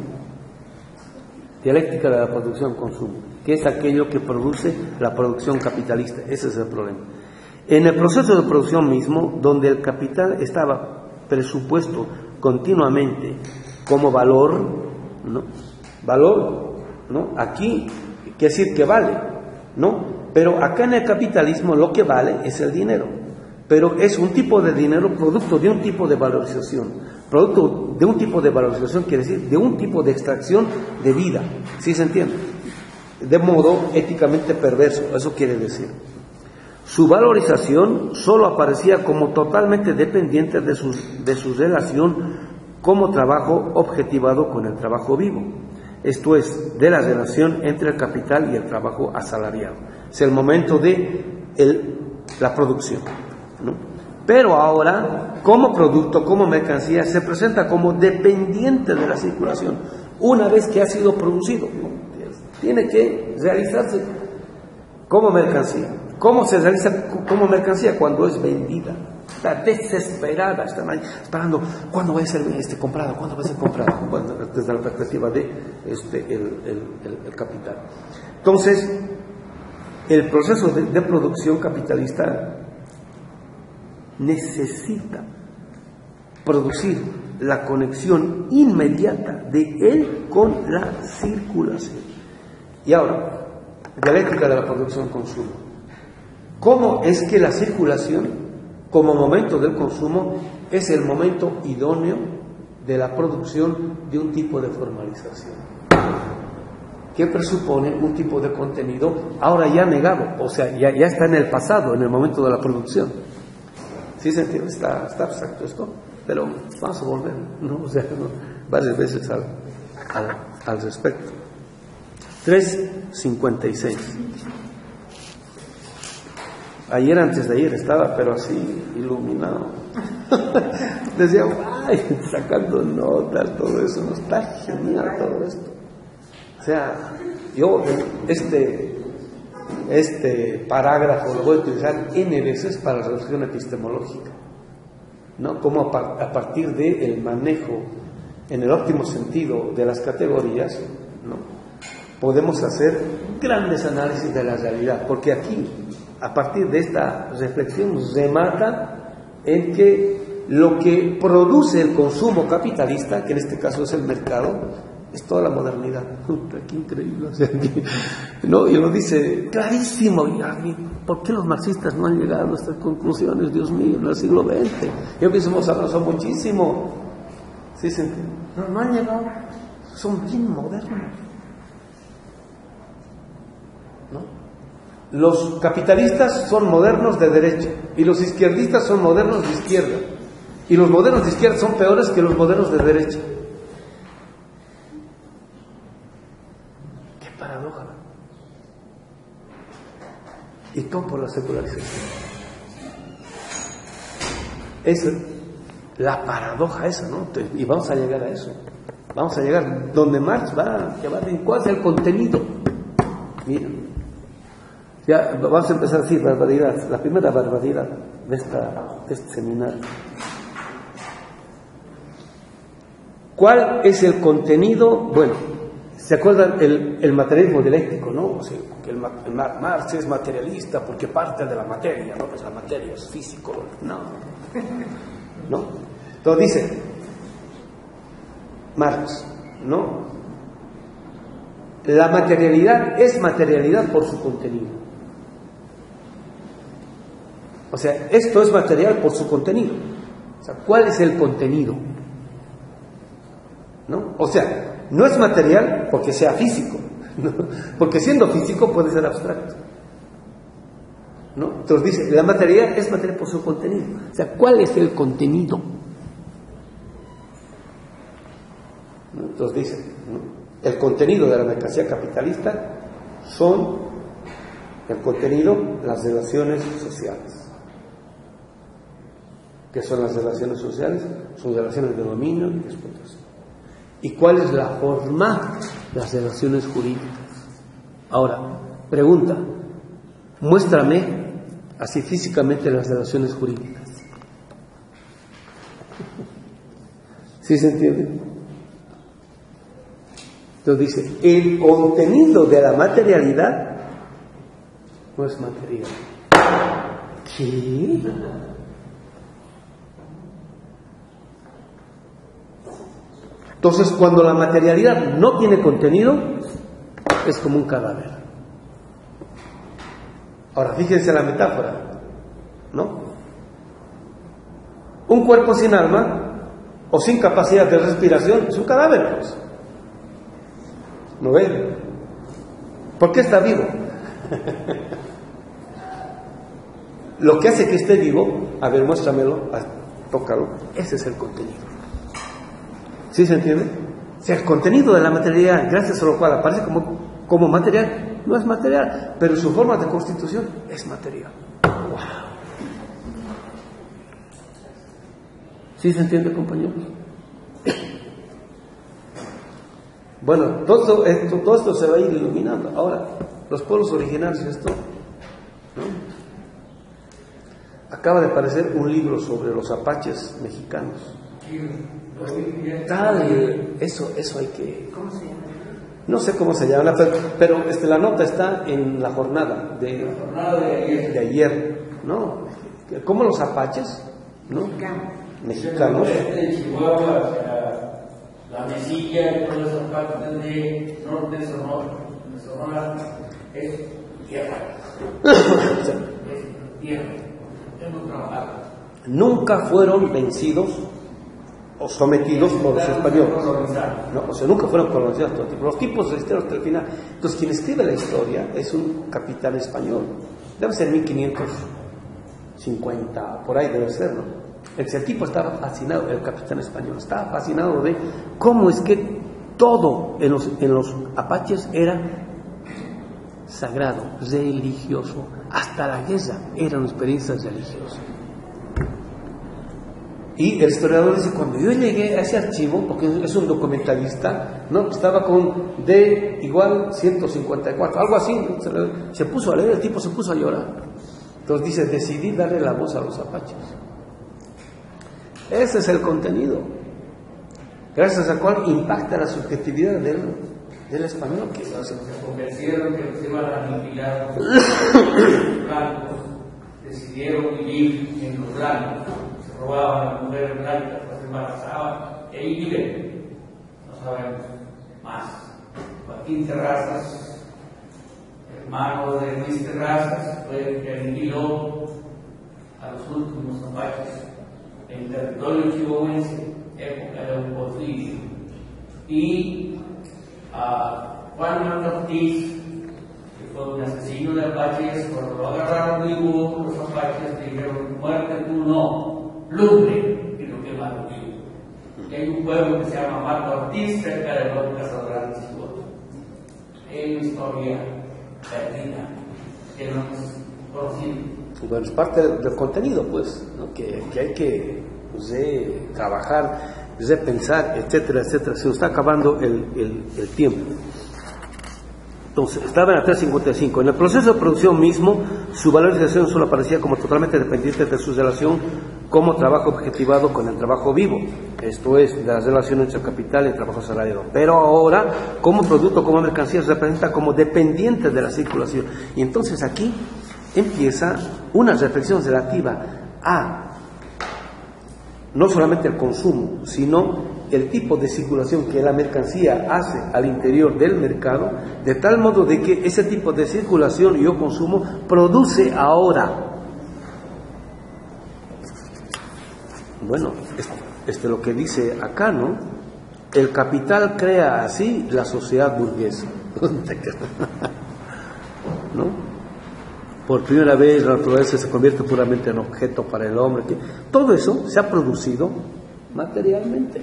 dialéctica de la producción-consumo, que es aquello que produce la producción capitalista. Ese es el problema. En el proceso de producción mismo, donde el capital estaba presupuesto continuamente como valor, ¿no? Valor, ¿no? Aquí quiere decir que vale, ¿no? Pero acá en el capitalismo lo que vale es el dinero, pero es un tipo de dinero producto de un tipo de valorización. Producto de un tipo de valorización quiere decir de un tipo de extracción de vida, ¿sí se entiende? De modo éticamente perverso, eso quiere decir. Su valorización solo aparecía como totalmente dependiente de su relación como trabajo objetivado con el trabajo vivo. Esto es, de la relación entre el capital y el trabajo asalariado. Es el momento de la producción, ¿no? Pero ahora, como producto, como mercancía, se presenta como dependiente de la circulación. Una vez que ha sido producido, ¿no? Tiene que realizarse como mercancía. ¿Cómo se realiza como mercancía? Cuando es vendida. Está desesperada, está esperando cuándo va a ser comprada, cuándo va a ser comprada, bueno, desde la perspectiva de el capital. Entonces, el proceso de producción capitalista necesita producir la conexión inmediata de él con la circulación. Y ahora, dialéctica de la producción-consumo. ¿Cómo es que la circulación, como momento del consumo, es el momento idóneo de la producción de un tipo de formalización? Que presupone un tipo de contenido ahora ya negado, o sea, ya está en el pasado, en el momento de la producción. ¿Sí se entiende? Está abstracto esto, pero vamos a volver, ¿no? O sea, ¿no? Varias veces al respecto. 3.56. Ayer, antes de ayer, estaba, pero así, iluminado. Decía, ay, sacando notas, todo eso, no está genial todo esto. O sea, yo este parágrafo lo voy a utilizar N veces para la reflexión epistemológica, ¿no? Como a partir del manejo, en el óptimo sentido, de las categorías, ¿no? Podemos hacer grandes análisis de la realidad, porque aquí, a partir de esta reflexión, remata en que lo que produce el consumo capitalista, que en este caso es el mercado, es toda la modernidad. Qué increíble, o sea, ¿no? Y lo dice clarísimo. ¿Por qué los marxistas no han llegado a estas conclusiones, Dios mío, en el siglo XX? Yo pienso que hemos avanzado muchísimo. ¿Sí se entiende? No han llegado, son bien modernos, ¿no? Los capitalistas son modernos de derecha y los izquierdistas son modernos de izquierda, y los modernos de izquierda son peores que los modernos de derecha. Qué paradoja. Y todo por la secularización. Es la paradoja esa, ¿no? Y vamos a llegar a eso. Vamos a llegar donde Marx va a decir cuál es el contenido. Mira, ya vamos a empezar a decir barbaridad. La primera barbaridad de este seminario. ¿Cuál es el contenido? Bueno, ¿se acuerdan el materialismo dialéctico, no? O sea, que Marx es materialista porque parte de la materia, ¿no? Pues la materia es físico, ¿no? Entonces dice Marx, ¿no? La materialidad es materialidad por su contenido. O sea, esto es material por su contenido. O sea, ¿cuál es el contenido? ¿No? O sea, no es material porque sea físico, ¿no? Porque siendo físico puede ser abstracto, ¿no? Entonces dice, la materialidad es material por su contenido. O sea, ¿cuál es el contenido? ¿No? Entonces dice, ¿no? El contenido de la mercancía capitalista son el contenido, las relaciones sociales. ¿Qué son las relaciones sociales? Son relaciones de dominio y de explotación. ¿Y cuál es la forma? Las relaciones jurídicas. Ahora, pregunta, muéstrame así físicamente las relaciones jurídicas. ¿Sí se entiende? Entonces dice, el contenido de la materialidad no es material. ¿Qué? Entonces, cuando la materialidad no tiene contenido, es como un cadáver. Ahora, fíjense la metáfora, ¿no? Un cuerpo sin alma o sin capacidad de respiración es un cadáver, pues. ¿No ven? ¿Por qué está vivo? Lo que hace que esté vivo, a ver, muéstramelo, tócalo, ese es el contenido. ¿Sí se entiende? O sea, el contenido de la materialidad, gracias a lo cual aparece como material, no es material, pero su forma de constitución es material. ¡Wow! ¿Sí se entiende, compañeros? Bueno, todo esto se va a ir iluminando. Ahora, los pueblos originarios, esto, ¿no? Acaba de aparecer un libro sobre los apaches mexicanos. Eso hay que... ¿Cómo se llama? No sé cómo se llama, pero la nota está en la jornada de ayer, ¿no? Como los apaches, ¿no? Mexicanos. De Chihuahua hacia la Mesilla y toda esa parte de norte de Sonora es tierra. Es tierra. Hemos trabajado. Nunca fueron vencidos o sometidos por los españoles. No, o sea, nunca fueron colonizados. Los tipos resistieron hasta el final. Entonces, quien escribe la historia es un capitán español. Debe ser 1550, por ahí debe ser, ¿no? El tipo estaba fascinado, el capitán español, estaba fascinado de cómo es que todo en los apaches era sagrado, religioso. Hasta la guerra eran experiencias religiosas. Y el historiador dice, cuando yo llegué a ese archivo, porque es un documentalista, ¿no? Estaba con D igual 154, algo así, ¿no? Se puso a leer, el tipo se puso a llorar. Entonces dice, decidí darle la voz a los apaches. Ese es el contenido, gracias al cual impacta la subjetividad del español. Que se convencieron que los iban a aniquilar los blancos, decidieron vivir en los blancos, se robaban a las mujeres blancas, las embarazaban, y ahí viven, no sabemos más. Joaquín Terrazas, hermano de Luis Terrazas, fue el que aniquiló a los últimos apaches en territorio chihuahuense, época de un Porfirio. Y a Juan Manuel Ortiz, que fue un asesino de apaches, cuando lo agarraron vivo, los apaches le dijeron, muerte tú no, lumbre, y lo quemaron vivo. Y hay un pueblo que se llama Marco Ortiz, cerca de los Casablanca, Chihuahua. Es una historia perdida, que no hemos conocido. Bueno, es parte del contenido, pues, ¿no? que hay que trabajar, pensar, etcétera, etcétera. Se nos está acabando el tiempo. Entonces, estaba en la 355. En el proceso de producción mismo, su valorización solo aparecía como totalmente dependiente de su relación como trabajo objetivado con el trabajo vivo. Esto es, de la relación entre el capital y el trabajo asalariado. Pero ahora, como producto, como mercancía, se representa como dependiente de la circulación. Y entonces aquí empieza una reflexión relativa a no solamente el consumo, sino el tipo de circulación que la mercancía hace al interior del mercado, de tal modo de que ese tipo de circulación y o consumo produce ahora. Bueno, lo que dice acá, ¿no? El capital crea así la sociedad burguesa. ¿No? Por primera vez la naturaleza se convierte puramente en objeto para el hombre. Todo eso se ha producido materialmente.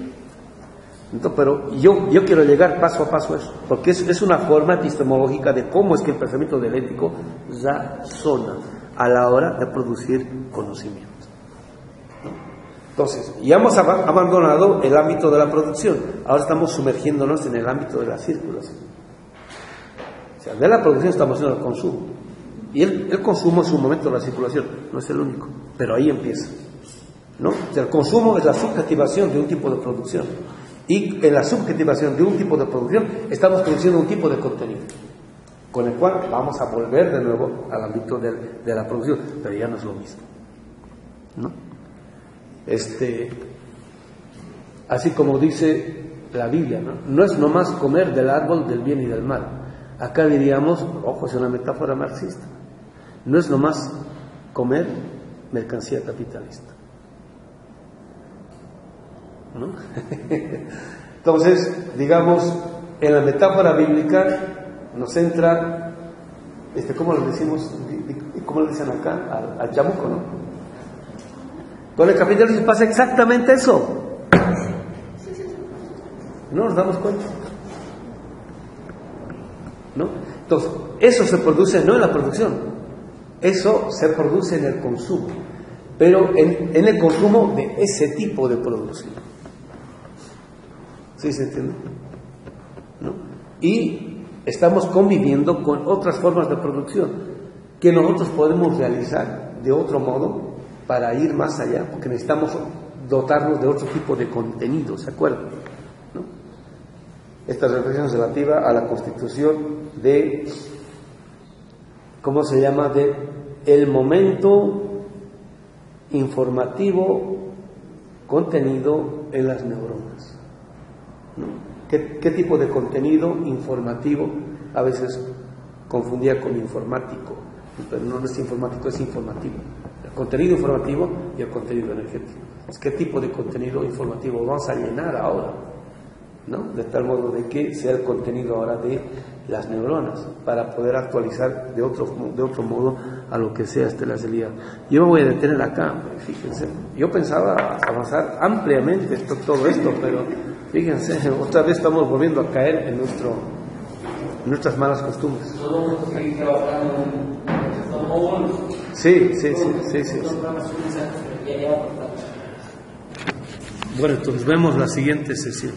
Entonces, pero yo quiero llegar paso a paso a eso, porque es una forma epistemológica de cómo es que el pensamiento dialéctico razona a la hora de producir conocimiento. ¿No? Entonces, ya hemos abandonado el ámbito de la producción, ahora estamos sumergiéndonos en el ámbito de la circulación. O sea, de la producción estamos haciendo el consumo. Y el consumo es un momento de la circulación, no es el único, pero ahí empieza, ¿no? O sea, el consumo es la subjetivación de un tipo de producción, y en la subjetivación de un tipo de producción estamos produciendo un tipo de contenido, con el cual vamos a volver de nuevo al ámbito de la producción, pero ya no es lo mismo, ¿no? Así como dice la Biblia, ¿no? No es nomás comer del árbol del bien y del mal. Acá diríamos, ojo, es una metáfora marxista. no es nomás comer mercancía capitalista, ¿no? Entonces, digamos, en la metáfora bíblica nos entra, ¿cómo le decimos? ¿Cómo le dicen acá? Al chamuco, ¿no? Con el capitalismo pasa exactamente eso. No nos damos cuenta, ¿no? Entonces, eso se produce no en la producción, eso se produce en el consumo, pero en el consumo de ese tipo de producción. ¿Sí se entiende? ¿No? Y estamos conviviendo con otras formas de producción que nosotros podemos realizar de otro modo para ir más allá, porque necesitamos dotarnos de otro tipo de contenido, ¿se acuerdan? ¿No? Esta reflexión es relativa a la constitución de, ¿cómo se llama?, de el momento informativo contenido en las neuronas, ¿no? ¿Qué tipo de contenido informativo? A veces confundía con informático, pero no es informático, es informativo. El contenido informativo y el contenido energético. ¿Qué tipo de contenido informativo vamos a llenar ahora? ¿No? De tal modo de que sea el contenido ahora de las neuronas, para poder actualizar de otro modo a lo que sea la realidad. Yo me voy a detener acá, fíjense. Yo pensaba avanzar ampliamente todo esto, pero fíjense, otra vez estamos volviendo a caer en nuestras malas costumbres. Sí. Bueno, entonces vemos la siguiente sesión.